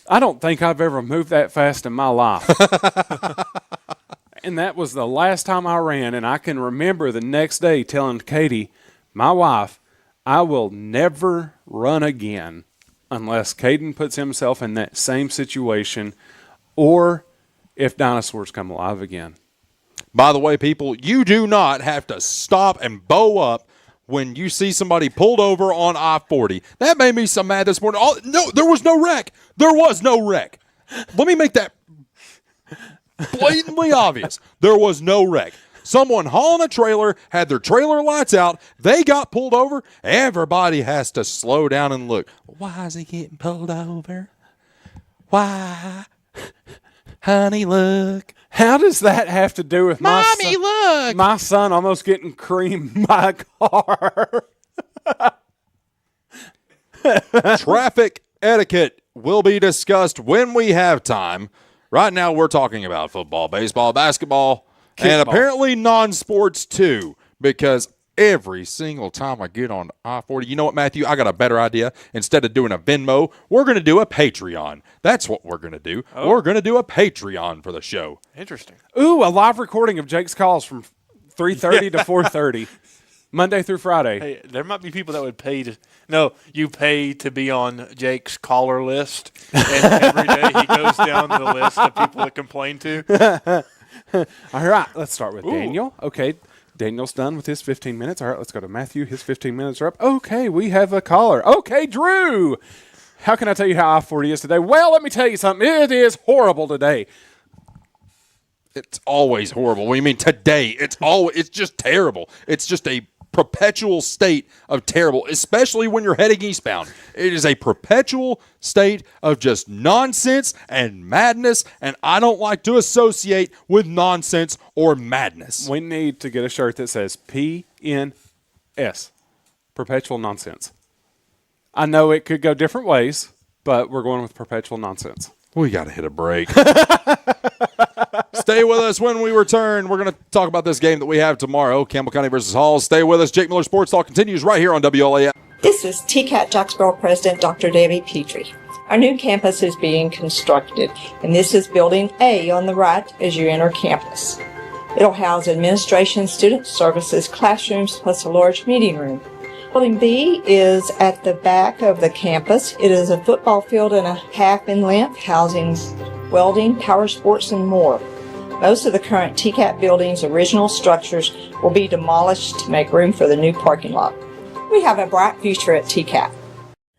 I don't think I've ever moved that fast in my life. And that was the last time I ran, and I can remember the next day telling Katie, my wife, I will never run again unless Caden puts himself in that same situation or if dinosaurs come alive again. By the way, people, you do not have to stop and bow up when you see somebody pulled over on I-40. That made me so mad this morning. No, there was no wreck. There was no wreck. Let me make that blatantly obvious. There was no wreck. Someone hauling a trailer had their trailer lights out. They got pulled over. Everybody has to slow down and look. Why is he getting pulled over? Why? Honey, look. How does that have to do with Mommy, look. My son almost getting creamed by a car? Traffic etiquette will be discussed when we have time. Right now, we're talking about football, baseball, basketball, and apparently non-sports too, because every single time I get on I-40, you know what, Matthew? I got a better idea. Instead of doing a Venmo, we're going to do a Patreon. That's what we're going to do. Oh. We're going to do a Patreon for the show. Interesting. Ooh, a live recording of Jake's calls from 3:30 to 4:30. Monday through Friday. Hey, there might be people that would pay to – no, you pay to be on Jake's caller list, and every day he goes down the list of people to complain to. All right, let's start with Daniel. Okay, Daniel's done with his 15 minutes. All right, let's go to Matthew. His 15 minutes are up. Okay, we have a caller. Okay, Drew. How can I tell you how I-40 is today? Well, let me tell you something. It is horrible today. It's always horrible. What do you mean today? It's just terrible. It's just a perpetual state of terrible, especially when you're heading eastbound. It is a perpetual state of just nonsense and madness, and I don't like to associate with nonsense or madness. We need to get a shirt that says PNS, perpetual nonsense. I know it could go different ways, but we're going with perpetual nonsense. We got to hit a break. Stay with us when we return. We're going to talk about this game that we have tomorrow, Campbell County versus Halls. Stay with us. Jake Miller Sports Talk continues right here on WLAF. This is TCAT Jacksboro President Dr. Debbie Petrie. Our new campus is being constructed, and this is Building A on the right as you enter campus. It'll house administration, student services, classrooms, plus a large meeting room. Building B is at the back of the campus. It is a football field and a half in length, housing welding, power sports, and more. Most of the current TCAP building's original structures will be demolished to make room for the new parking lot. We have a bright future at TCAP.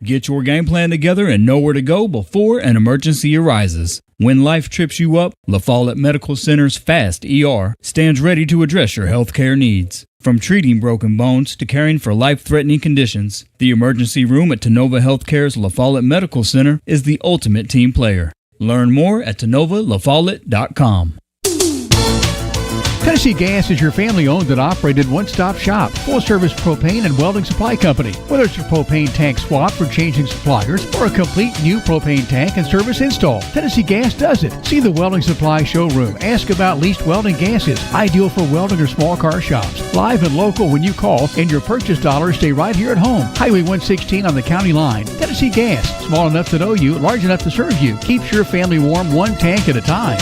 Get your game plan together and know where to go before an emergency arises. When life trips you up, La Follette Medical Center's FAST ER stands ready to address your healthcare needs. From treating broken bones to caring for life-threatening conditions, the emergency room at Tenova Healthcare's La Follette Medical Center is the ultimate team player. Learn more at TenovaLaFollette.com. Tennessee Gas is your family-owned and operated one-stop shop, full-service propane and welding supply company. Whether it's a propane tank swap for changing suppliers or a complete new propane tank and service install, Tennessee Gas does it. See the Welding Supply showroom. Ask about leased welding gases, ideal for welding or small car shops. Live and local when you call, and your purchase dollars stay right here at home. Highway 116 on the county line. Tennessee Gas, small enough to know you, large enough to serve you. Keeps your family warm one tank at a time.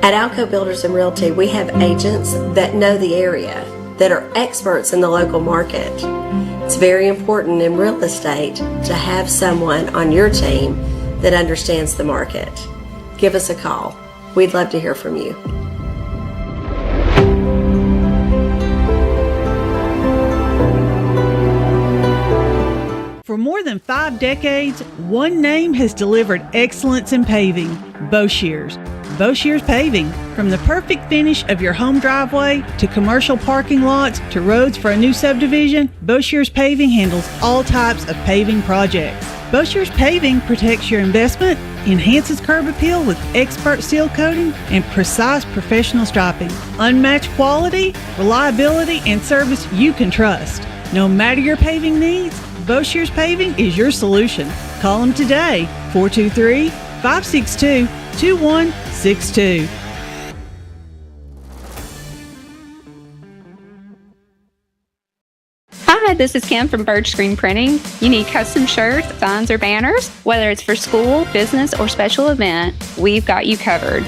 At Alco Builders and Realty, we have agents that know the area, that are experts in the local market. It's very important in real estate to have someone on your team that understands the market. Give us a call. We'd love to hear from you. For more than 5 decades, one name has delivered excellence in paving: Boshears. Boshears Paving. From the perfect finish of your home driveway to commercial parking lots to roads for a new subdivision, Boshears Paving handles all types of paving projects. Boshears Paving protects your investment, enhances curb appeal with expert seal coating and precise professional striping. Unmatched quality, reliability, and service you can trust. No matter your paving needs, Boshears Paving is your solution. Call them today, 423-562-2162. Hi, this is Kim from Bird Screen Printing. You need custom shirts, signs, or banners? Whether it's for school, business, or special event, we've got you covered.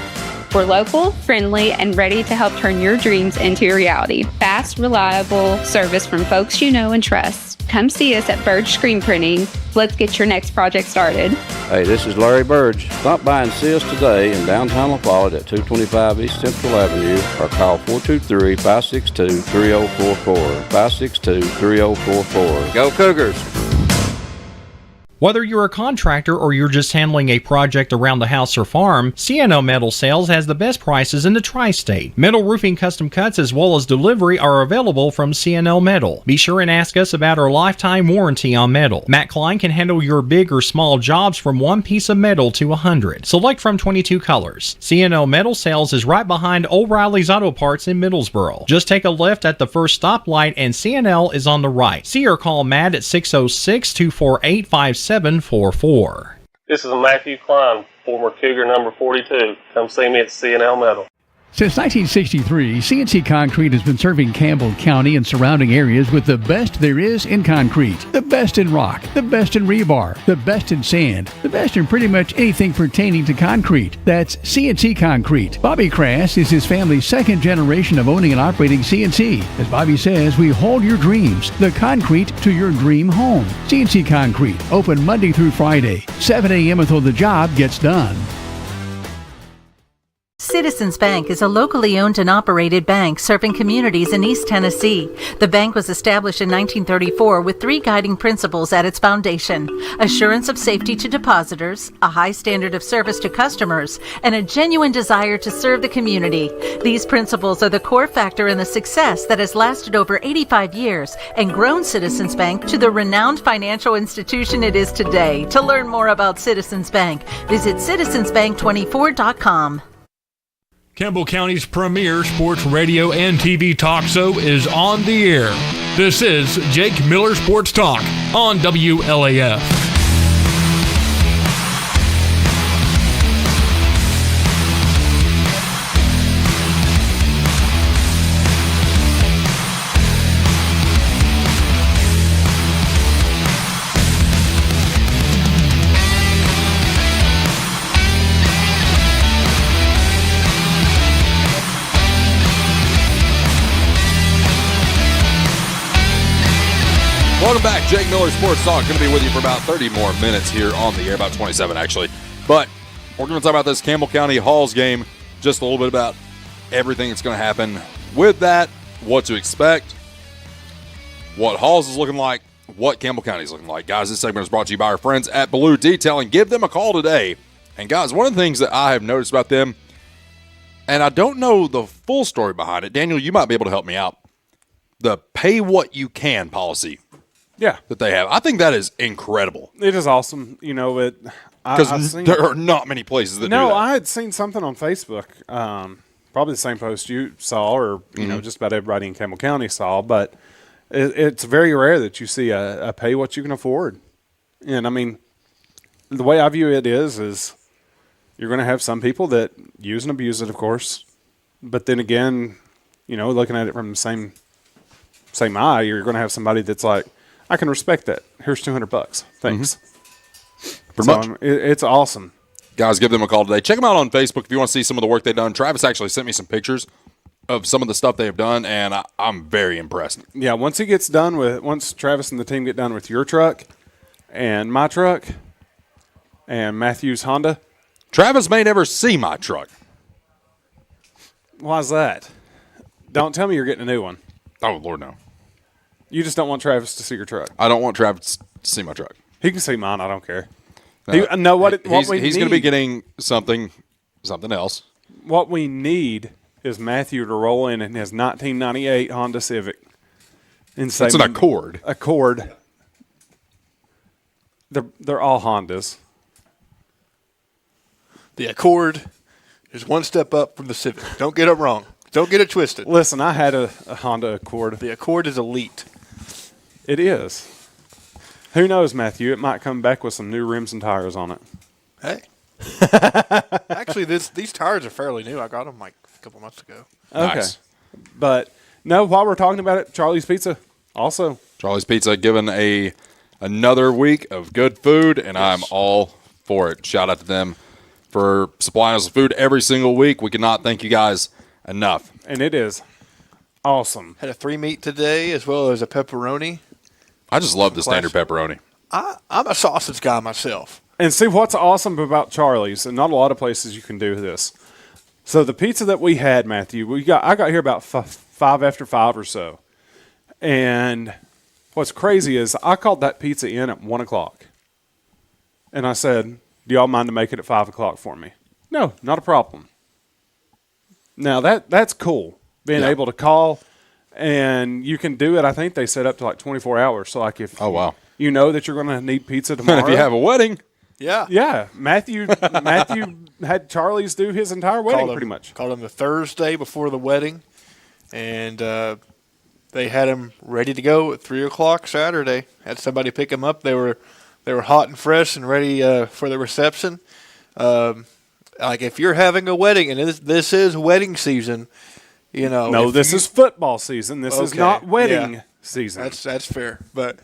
We're local, friendly, and ready to help turn your dreams into a reality. Fast, reliable service from folks you know and trust. Come see us at Bird Screen Printing. Let's get your next project started. Hey, this is Larry Burge. Stop by and see us today in downtown La Follette at 225 East Central Avenue or call 423-562-3044. 562-3044. Go Cougars! Whether you're a contractor or you're just handling a project around the house or farm, CNO Metal Sales has the best prices in the tri-state. Metal roofing custom cuts as well as delivery are available from CNO Metal. Be sure and ask us about our lifetime warranty on metal. Matt Klein can handle your big or small jobs from 1 piece of metal to 100. Select from 22 colors. CNO Metal Sales is right behind O'Reilly's Auto Parts in Middlesboro. Just take a left at the first stoplight and CNL is on the right. See or call Matt at 606-248-5744. This is Matthew Klein, former Cougar number 42. Come see me at CNL Metal. Since 1963, CNC Concrete has been serving Campbell County and surrounding areas with the best there is in concrete. The best in rock, the best in rebar, the best in sand, the best in pretty much anything pertaining to concrete. That's CNC Concrete. Bobby Crass is his family's second generation of owning and operating CNC. As Bobby says, we hold your dreams, the concrete to your dream home. CNC Concrete, open Monday through Friday, 7 a.m. until the job gets done. Citizens Bank is a locally owned and operated bank serving communities in East Tennessee. The bank was established in 1934 with 3 guiding principles at its foundation: assurance of safety to depositors, a high standard of service to customers, and a genuine desire to serve the community. These principles are the core factor in the success that has lasted over 85 years and grown Citizens Bank to the renowned financial institution it is today. To learn more about Citizens Bank, visit citizensbank24.com. Campbell County's premier sports radio and TV talk show is on the air. This is Jake Miller Sports Talk on WLAF. Welcome back. Jake Miller, Sports Talk. Going to be with you for about 30 more minutes here on the air, about 27 actually. But we're going to talk about this Campbell County Halls game, just a little bit about everything that's going to happen with that, what to expect, what Halls is looking like, what Campbell County is looking like. Guys, this segment is brought to you by our friends at Blue Detailing. Give them a call today. And guys, one of the things that I have noticed about them, and I don't know the full story behind it, Daniel, you might be able to help me out, the pay what you can policy. Yeah, that they have. I think that is incredible. It is awesome. You know, because there are not many places that do that. No, I had seen something on Facebook, probably the same post you saw, or you know, just about everybody in Campbell County saw. But it's very rare that you see a pay what you can afford. And I mean, the way I view it is you're going to have some people that use and abuse it, of course. But then again, you know, looking at it from the same eye, you're going to have somebody that's like, I can respect that. Here's $200. Thanks. Pretty much. It's awesome. Guys, give them a call today. Check them out on Facebook if you want to see some of the work they've done. Travis actually sent me some pictures of some of the stuff they have done, and I'm very impressed. Yeah, once Travis and the team get done with your truck and my truck and Matthew's Honda. Travis may never see my truck. Why's that? Don't tell me you're getting a new one. Oh, Lord, no. You just don't want Travis to see your truck. I don't want Travis to see my truck. He can see mine. I don't care. No. He's going to be getting something else. What we need is Matthew to roll in his 1998 Honda Civic and say, it's an Accord. Accord. They're all Hondas. The Accord is one step up from the Civic. Don't get it wrong. Don't get it twisted. Listen, I had a Honda Accord. The Accord is elite. It is. Who knows, Matthew? It might come back with some new rims and tires on it. Hey. Actually, these tires are fairly new. I got them like a couple months ago. Okay. Nice. But, no, while we're talking about it, Charlie's Pizza also. Charlie's Pizza given another week of good food, and I'm all for it. Shout out to them for supplying us with food every single week. We cannot thank you guys enough. And it is awesome. Had a 3-meat today as well as a pepperoni. I just love the standard pepperoni. I'm a sausage guy myself. And see what's awesome about Charlie's, and not a lot of places you can do this. So the pizza that we had, Matthew, I got here about 5 after 5 or so. And what's crazy is I called that pizza in at 1 o'clock. And I said, do y'all mind to make it at 5 o'clock for me? No, not a problem. Now, that's cool, being able to call, and you can do it. I think they set up to like 24 hours. So, like, if you know that you're going to need pizza tomorrow. And if you have a wedding. Yeah. Yeah. Matthew had Charlie's do his entire wedding pretty much. Called him the Thursday before the wedding, and they had him ready to go at 3 o'clock Saturday. Had somebody pick him up. They were hot and fresh and ready for the reception. Like if you're having a wedding, and this is wedding season, you know. No, this is football season. This is not wedding season. That's fair, but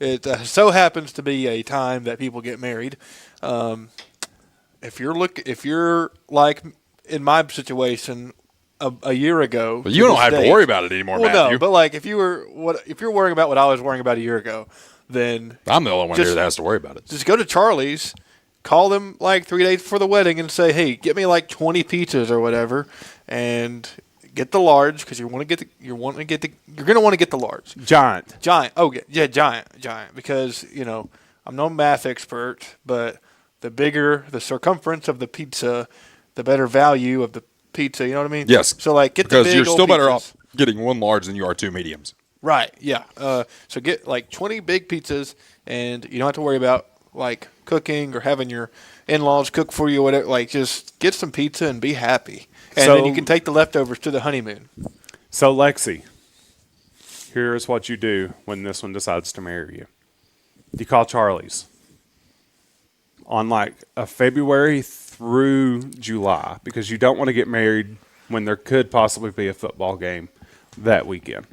it so happens to be a time that people get married. If you're like in my situation a year ago, but you don't have to worry about it anymore, Matthew. No, but like if you're worrying about what I was worrying about a year ago, then I'm the only one here that has to worry about it. Just go to Charlie's. Call them like 3 days before the wedding and say, "Hey, get me like 20 pizzas or whatever, and get the large because you're going to want to get the large." Giant. Oh yeah, giant. Because I'm no math expert, but the bigger the circumference of the pizza, the better value of the pizza. You know what I mean? Yes. So like get because the big you're still better pizzas. off getting one large than you are 2 mediums. Right. Yeah. So get like 20 big pizzas, and you don't have to worry about like cooking or having your in-laws cook for you or whatever. Like just get some pizza and be happy. And then you can take the leftovers to the honeymoon. So Lexi, here's what you do when this one decides to marry you. You call Charlie's on like a February through July because you don't want to get married when there could possibly be a football game that weekend.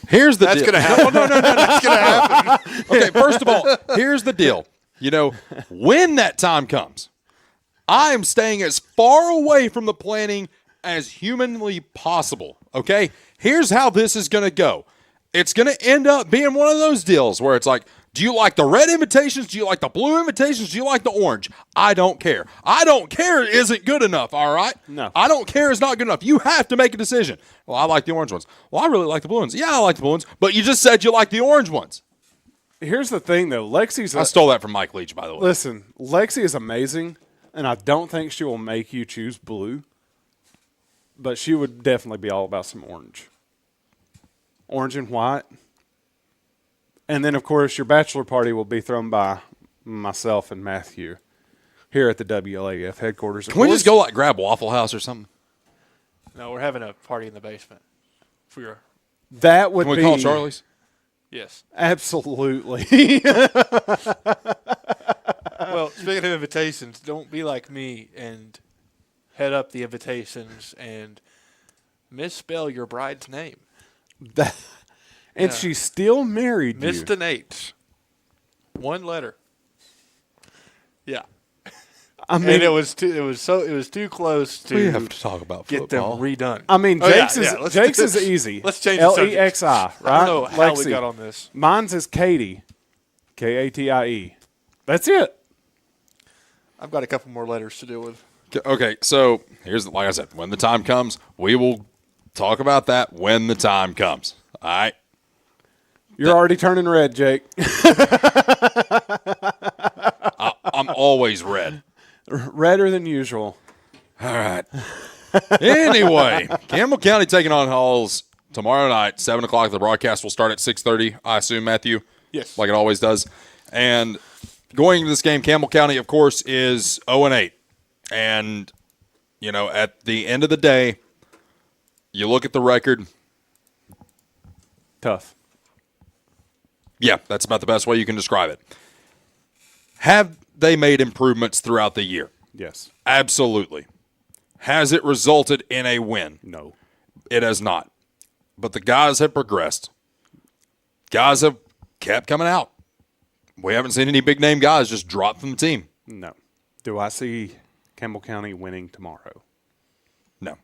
Here's the deal. That's going to happen. No, that's going to happen. Okay, first of all, here's the deal. When that time comes, I am staying as far away from the planning as humanly possible, okay? Here's how this is going to go. it's going to end up being one of those deals where it's like, do you like the red invitations? Do you like the blue invitations? Do you like the orange? I don't care. I don't care isn't good enough, all right? No. I don't care is not good enough. You have to make a decision. Well, I like the orange ones. Well, I really like the blue ones. Yeah, I like the blue ones. But you just said you like the orange ones. Here's the thing, though. Lexi's... I stole that from Mike Leach, by the way. Listen, Lexi is amazing, and I don't think she will make you choose blue. But she would definitely be all about some orange. Orange and white. And then, of course, your bachelor party will be thrown by myself and Matthew here at the WLAF headquarters. Can we just go grab Waffle House or something? No, we're having a party in the basement. For your... That would Can we be... call Charlie's? Yes. Absolutely. Well, speaking of invitations, don't be like me and head up the invitations and misspell your bride's name. And she still married you. Missed an H. One letter. Yeah. I mean, and it was too close to. We have to talk about get football. them redone. I mean, Jake's is easy. Let's change the subject. Lexi, right? I don't know how we Lexi. got on this. Mine's is Katie, Katie. That's it. I've got a couple more letters to deal with. Okay, so here's, like I said, when the time comes, we will talk about that when the time comes. All right? You're already turning red, Jake. I'm always red. Redder than usual. All right. Anyway, Campbell County taking on Halls tomorrow night, 7 o'clock. The broadcast will start at 6:30, I assume, Matthew? Yes. Like it always does. And going into this game, Campbell County, of course, is 0-8. And, you know, at the end of the day, you look at the record. Tough. Yeah, that's about the best way you can describe it. Have they made improvements throughout the year? Yes. Absolutely. Has it resulted in a win? No. It has not. But the guys have progressed. Guys have kept coming out. We haven't seen any big-name guys just drop from the team. No. Do I see Campbell County winning tomorrow? No.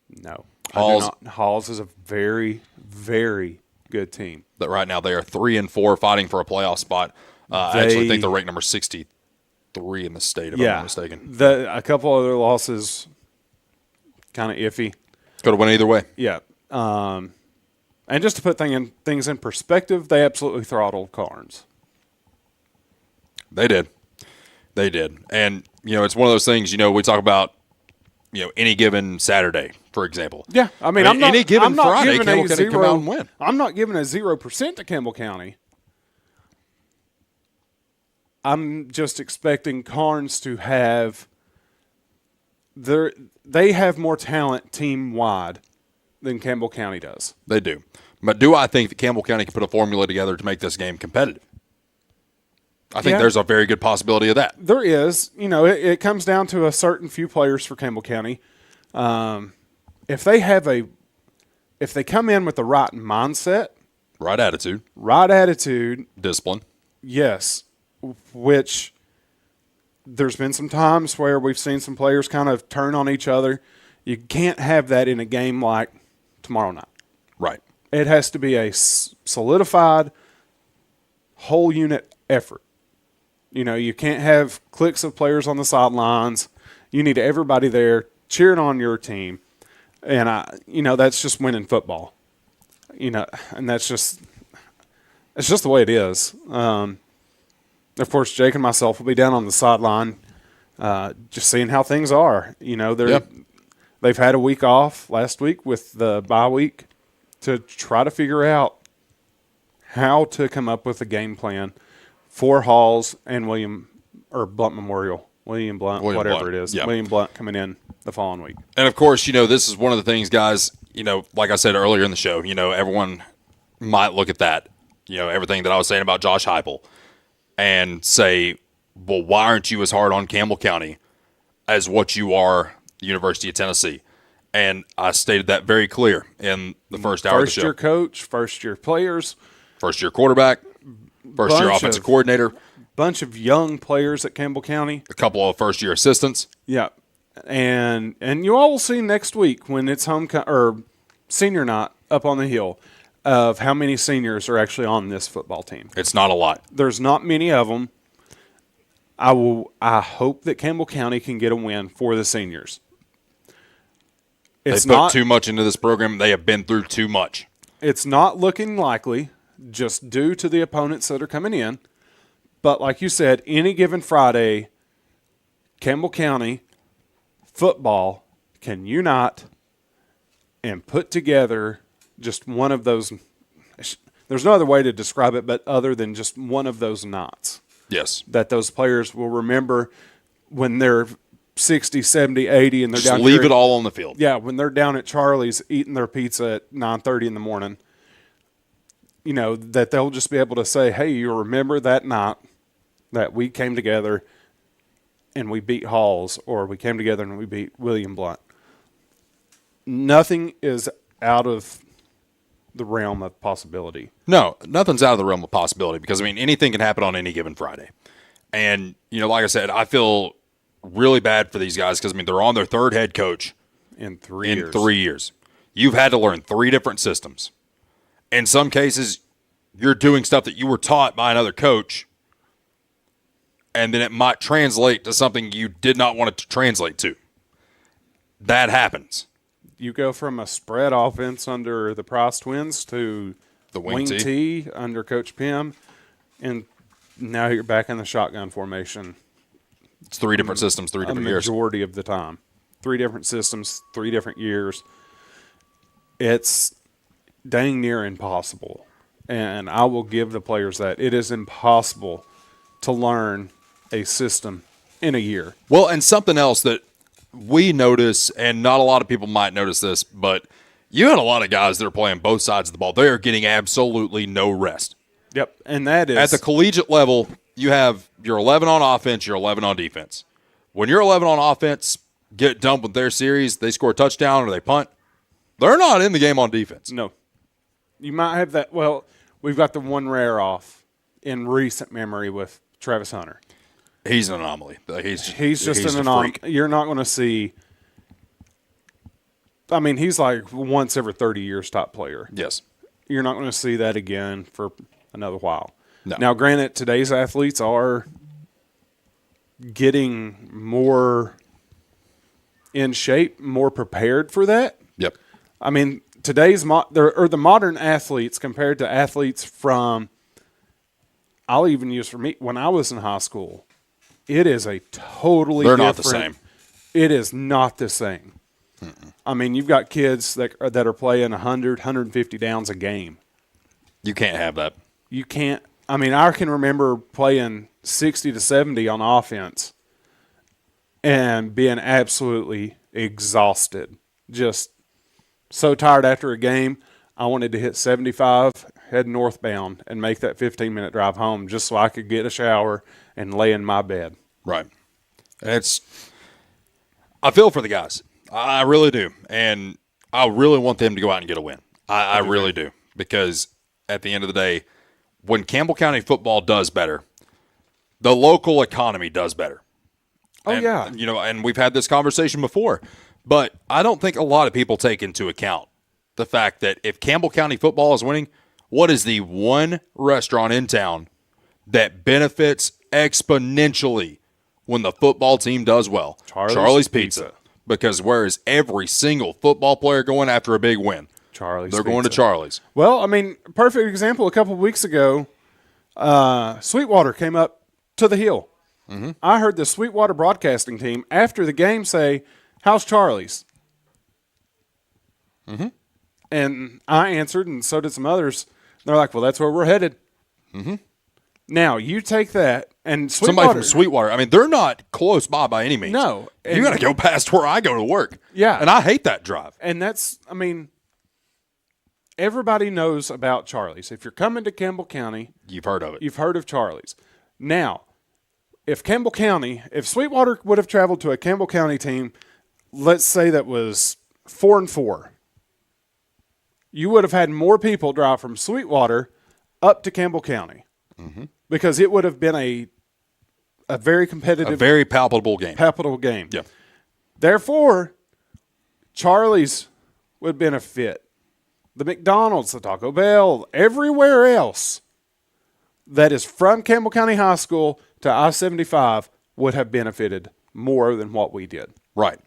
No. Halls is a very, very good team. That right now they are 3-4 fighting for a playoff spot. I actually think they're ranked number 63 in the state, if I'm not mistaken. A couple other losses, kind of iffy. Could have went either way. Yeah. And just to put things in perspective, they absolutely throttled Carnes. They did. And, you know, it's one of those things, you know, we talk about, you know, any given Saturday, for example. Yeah. I mean, any given Friday, Campbell County come out and win. I'm not giving a 0% to Campbell County. I'm just expecting Carnes to have they have more talent team-wide than Campbell County does. They do. But do I think that Campbell County can put a formula together to make this game competitive? I think there's a very good possibility of that. There is. You know, it comes down to a certain few players for Campbell County. If they come in with the right mindset, right attitude, discipline, yes, which there's been some times where we've seen some players kind of turn on each other. You can't have that in a game like tomorrow night. Right. It has to be a solidified whole unit effort. You know, you can't have cliques of players on the sidelines. You need everybody there cheering on your team. And, that's just winning football. You know, and it's just the way it is. Of course, Jake and myself will be down on the sideline just seeing how things are. You know, they've had a week off last week with the bye week to try to figure out how to come up with a game plan for Halls and Blunt Memorial. William Blunt, whatever it is. Yeah. William Blunt coming in the following week. And, of course, you know, this is one of the things, guys, you know, like I said earlier in the show, you know, everyone might look at that, you know, everything that I was saying about Josh Heupel and say, well, why aren't you as hard on Campbell County as what you are the University of Tennessee? And I stated that very clear in the first hour of the show. First-year coach, first-year players. First-year quarterback, first-year offensive coordinator. Bunch of young players at Campbell County. A couple of first-year assistants. Yeah. And you all will see next week when it's senior night up on the hill. of how many seniors are actually on this football team. It's not a lot. There's not many of them. I hope that Campbell County can get a win for the seniors. They put too much into this program. They have been through too much. It's not looking likely, just due to the opponents that are coming in. But like you said, any given Friday, Campbell County football can unite and put together just one of those. There's no other way to describe it but other than just one of those knots. Yes. That those players will remember when they're 60, 70, 80 and they're Just down leave here it all on the field. Yeah, when they're down at Charlie's eating their pizza at 9:30 in the morning, you know, that they'll just be able to say, hey, you remember that night that we came together and we beat Halls, or we came together and we beat William Blunt. Nothing is out of the realm of possibility. No, nothing's out of the realm of possibility because, I mean, anything can happen on any given Friday. And, you know, like I said, I feel really bad for these guys because, I mean, they're on their third head coach in 3 years. 3 years. You've had to learn 3 different systems. In some cases, you're doing stuff that you were taught by another coach, and then it might translate to something you did not want it to translate to. That happens. You go from a spread offense under the Price Twins to the wing tee under Coach Pym, and now you're back in the shotgun formation. It's 3 different systems, 3 different years. A majority of the time. 3 different systems, 3 different years. It's dang near impossible. And I will give the players that. It is impossible to learn a system in a year. Well, and something else that we notice, and not a lot of people might notice this, but you had a lot of guys that are playing both sides of the ball. They are getting absolutely no rest. Yep, and that is... At the collegiate level, you have your 11 on offense, your 11 on defense. When you're 11 on offense, get done with their series, they score a touchdown or they punt, they're not in the game on defense. No. You might have that. Well, we've got the one rare off in recent memory with Travis Hunter. He's an anomaly. He's just an anomaly. You're not going to see. I mean, he's like once every 30 years type player. Yes. You're not going to see that again for another while. No. Now, granted, today's athletes are getting more in shape, more prepared for that. Yep. I mean, today's the modern athletes compared to athletes from, I'll even use for me, when I was in high school, it is a totally They're different. not the same. It is not the same. Mm-mm. I mean, you've got kids that are playing 100, 150 downs a game. You can't have that. You can't. I mean, I can remember playing 60 to 70 on offense and being absolutely exhausted. Just so tired after a game, I wanted to hit 75, head northbound, and make that 15-minute drive home just so I could get a shower and lay in my bed. Right. I feel for the guys. I really do. And I really want them to go out and get a win. I really do. Because at the end of the day, when Campbell County football does better, the local economy does better. Oh, yeah. You know, and we've had this conversation before. But I don't think a lot of people take into account the fact that if Campbell County football is winning, what is the one restaurant in town that benefits exponentially when the football team does well? Charlie's Pizza. Because where is every single football player going after a big win? Charlie's They're going to Pizza. Charlie's. Well, I mean, perfect example. A couple of weeks ago, Sweetwater came up to the hill. Mm-hmm. I heard the Sweetwater broadcasting team after the game say, "How's Charlie's?" Mm-hmm. And I answered, and so did some others. They're like, "Well, that's where we're headed." Mm-hmm. Now, you take that, and somebody from Sweetwater, I mean, they're not close by any means. No. You got to go past where I go to work. Yeah. And I hate that drive. And that's, I mean, everybody knows about Charlie's. If you're coming to Campbell County, you've heard of it. You've heard of Charlie's. Now, if Sweetwater would have traveled to a Campbell County team, let's say that was 4-4, you would have had more people drive from Sweetwater up to Campbell County. Mm-hmm. Because it would have been a very competitive, a very palpable game. Yeah. Therefore, Charlie's would have been a fit. the McDonald's, the Taco Bell, everywhere else that is from Campbell County High School to I-75 would have benefited more than what we did. Right.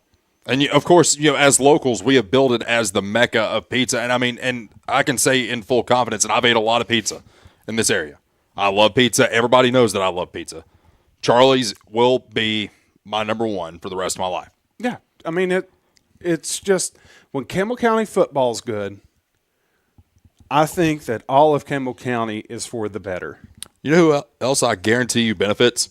And of course, as locals, we have built it as the mecca of pizza. And and I can say in full confidence that I've ate a lot of pizza in this area. I love pizza. Everybody knows that I love pizza. Charlie's will be my number one for the rest of my life. Yeah. It's just when Campbell County football's good, I think that all of Campbell County is for the better. You know who else I guarantee you benefits?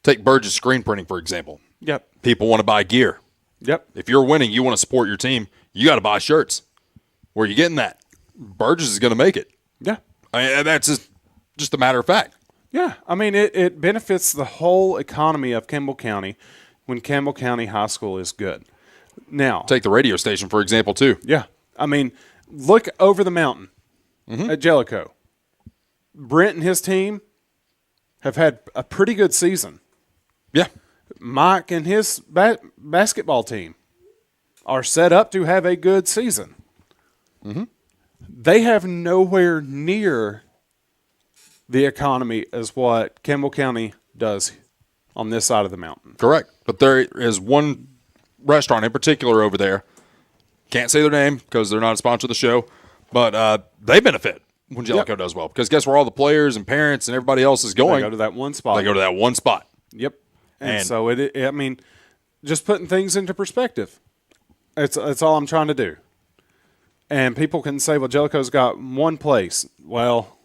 Take Burgess Screen Printing, for example. Yep. People want to buy gear. Yep. If you're winning, you want to support your team, you got to buy shirts. Where are you getting that? Burgess is going to make it. Yeah. That's just a matter of fact. Yeah. It benefits the whole economy of Campbell County when Campbell County High School is good. Now, take the radio station, for example, too. Yeah. Look over the mountain at Jellicoe. Brent and his team have had a pretty good season. Yeah. Mike and his basketball team are set up to have a good season. Mm-hmm. They have nowhere near the economy as what Campbell County does on this side of the mountain. Correct. But there is one restaurant in particular over there. Can't say their name because they're not a sponsor of the show, but they benefit when Jellicoe does well. Because guess where all the players and parents and everybody else is going? They go to that one spot. They go to that one spot. Yep. And so just putting things into perspective. It's all I'm trying to do. And people can say, well, Jellicoe's got one place. Well,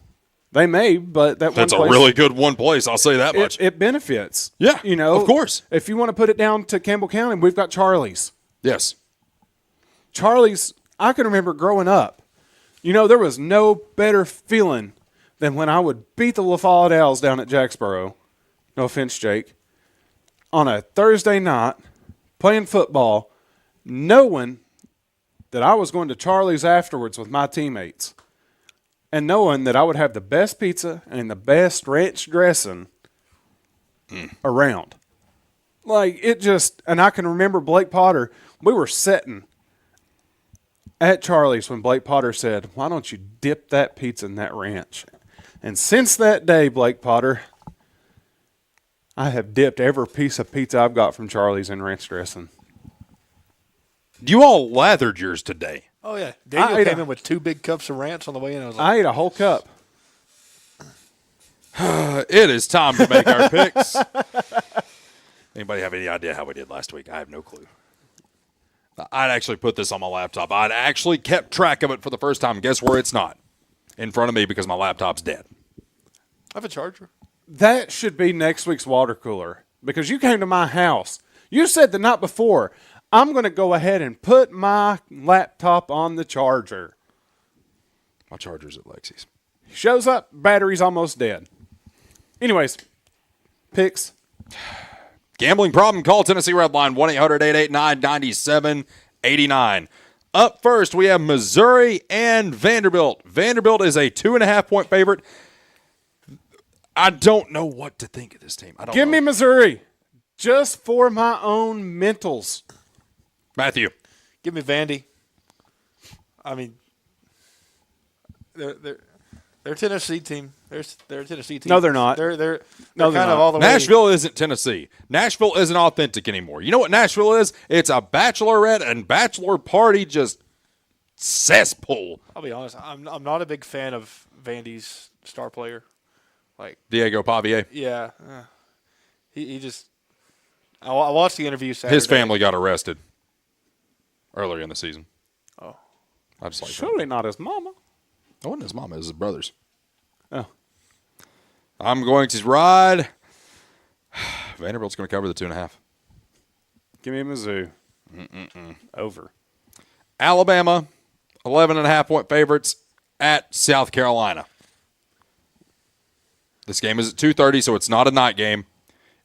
they may, but that's a really good one place. I'll say that much. It benefits. Yeah, of course. If you want to put it down to Campbell County, we've got Charlie's. Yes. Charlie's, I can remember growing up, there was no better feeling than when I would beat the La Follette Owls down at Jacksboro. No offense, Jake. On a Thursday night, playing football, knowing that I was going to Charlie's afterwards with my teammates, and knowing that I would have the best pizza and the best ranch dressing around. And I can remember Blake Potter, we were sitting at Charlie's when Blake Potter said, why don't you dip that pizza in that ranch? And since that day, Blake Potter, I have dipped every piece of pizza I've got from Charlie's in ranch dressing. You all lathered yours today. Oh, yeah. Daniel came in with 2 big cups of ranch on the way in. I ate a whole cup. It is time to make our picks. Anybody have any idea how we did last week? I have no clue. I'd actually put this on my laptop. I'd actually kept track of it for the first time. Guess where it's not? In front of me because my laptop's dead. I have a charger. That should be next week's water cooler because you came to my house. You said the night before, I'm going to go ahead and put my laptop on the charger. My charger's at Lexi's. Shows up, battery's almost dead. Anyways, picks. Gambling problem? Call Tennessee Redline 1-800-889-9789. Up first, we have Missouri and Vanderbilt. Vanderbilt is a 2.5-point favorite. I don't know what to think of this team. Give me Missouri, just for my own mentals. Matthew, give me Vandy. They're a Tennessee team. They're a Tennessee team. No, they're not. They're kind of all the way. Nashville isn't Tennessee. Nashville isn't authentic anymore. You know what Nashville is? It's a bachelorette and bachelor party just cesspool. I'll be honest. I'm not a big fan of Vandy's star player, like Diego Pavier. Yeah, he just. I watched the interview Saturday. His family got arrested earlier in the season. Oh, I just like surely not his mama. It wasn't his mama. It was his brothers. Oh. I'm going to ride. Vanderbilt's going to cover the 2.5. Give me Mizzou. Over. Alabama, 11.5-point favorites at South Carolina. This game is at 2:30, so it's not a night game.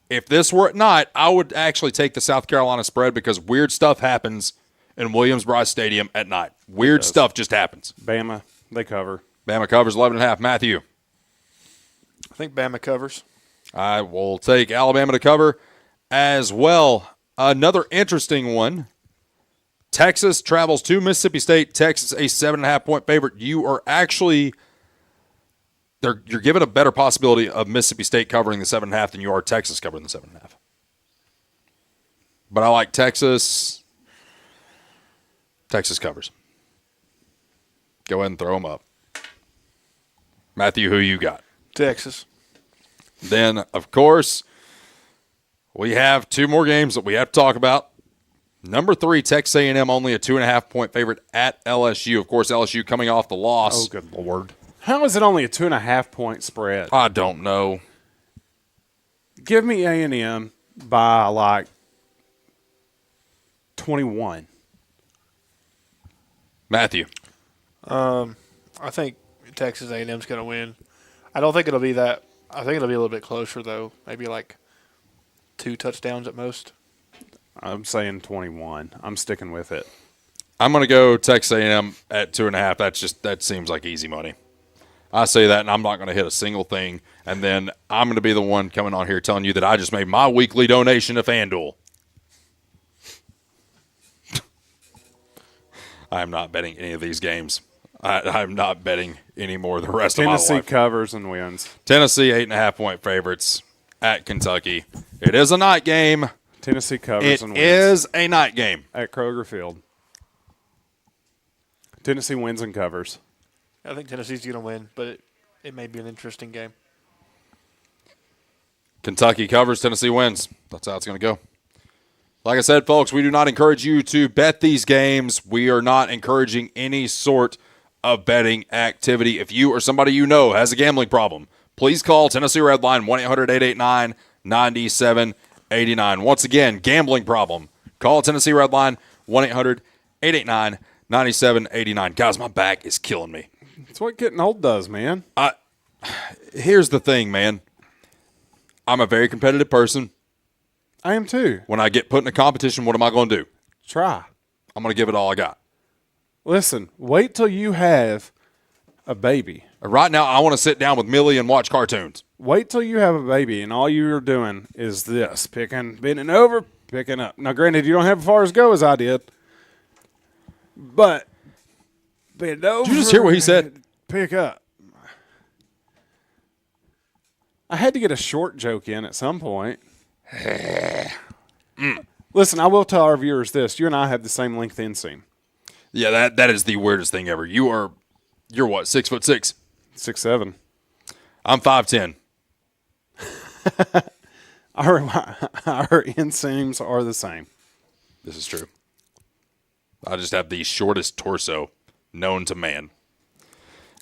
If this were at night, I would actually take the South Carolina spread because weird stuff happens in Williams-Brice Stadium at night. Weird stuff just happens. Bama, they cover. Bama covers 11.5. Matthew. I think Bama covers. I will take Alabama to cover as well. Another interesting one. Texas travels to Mississippi State. Texas a 7.5-point favorite. You are actually you're given a better possibility of Mississippi State covering the 7.5 than you are Texas covering the 7.5. But I like Texas. Texas covers. Go ahead and throw them up. Matthew, who you got? Texas. Then, of course, we have two more games that we have to talk about. Number 3, Texas A&M, only a 2.5-point favorite at LSU. Of course, LSU coming off the loss. Oh, good Lord. How is it only a 2.5-point spread? I don't know. Give me A&M by, like, 21. Matthew. I think Texas A&M's going to win. I don't think it'll be that. I think it'll be a little bit closer, though. Maybe like 2 touchdowns at most. I'm saying 21. I'm sticking with it. I'm going to go Texas A&M at 2.5. That seems like easy money. I say that, and I'm not going to hit a single thing. And then I'm going to be the one coming on here telling you that I just made my weekly donation to FanDuel. I am not betting any of these games. I'm not betting any more the rest of my life. Tennessee covers and wins. Tennessee 8.5-point favorites at Kentucky. It is a night game. Tennessee covers and wins. It is a night game. At Kroger Field. Tennessee wins and covers. I think Tennessee's going to win, but it may be an interesting game. Kentucky covers, Tennessee wins. That's how it's going to go. Like I said, folks, we do not encourage you to bet these games. We are not encouraging any sort of betting activity. If you or somebody you know has a gambling problem, please call Tennessee Redline 1-800-889-9789. Once again, gambling problem. Call Tennessee Redline 1-800-889-9789. Guys, my back is killing me. It's what getting old does, man. Here's the thing, man. I'm a very competitive person. I am too. When I get put in a competition, what am I going to do? Try. I'm going to give it all I got. Listen, wait till you have a baby. Right now, I want to sit down with Millie and watch cartoons. Wait till you have a baby, and all you're doing is this: bending over, picking up. Now, granted, you don't have as far as go as I did, but bend over. Did you just hear what he said? Pick up. I had to get a short joke in at some point. Listen, I will tell our viewers this: you and I have the same length inseam. Yeah, that is the weirdest thing ever. You're what, 6'6"? 6'7". I'm 5'10". Our inseams are the same. This is true. I just have the shortest torso known to man.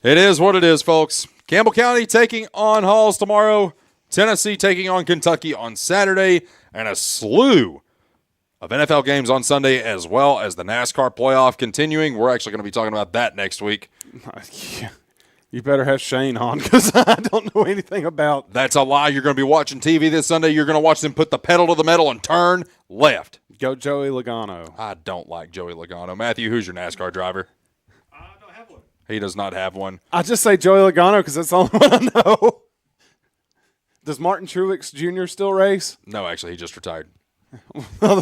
It is what it is, folks. Campbell County taking on Halls tomorrow. Tennessee taking on Kentucky on Saturday. And a slew of NFL games on Sunday, as well as the NASCAR playoff continuing. We're actually going to be talking about that next week. You better have Shane on, because I don't know anything about. That's a lie. You're going to be watching TV this Sunday. You're going to watch them put the pedal to the metal and turn left. Go Joey Logano. I don't like Joey Logano. Matthew, who's your NASCAR driver? I don't have one. He does not have one. I just say Joey Logano because that's the only one I know. Does Martin Truex Jr. still race? No, actually, he just retired. Go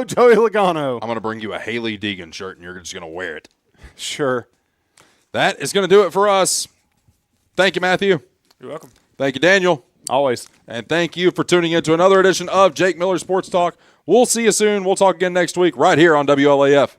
Joey Logano. I'm going to bring you a Haley Deegan shirt, and you're just going to wear it. Sure. That is going to do it for us. Thank you, Matthew. You're welcome. Thank you, Daniel. Always. And thank you for tuning in to another edition of Jake Miller Sports Talk. We'll see you soon. We'll talk again next week right here on WLAF.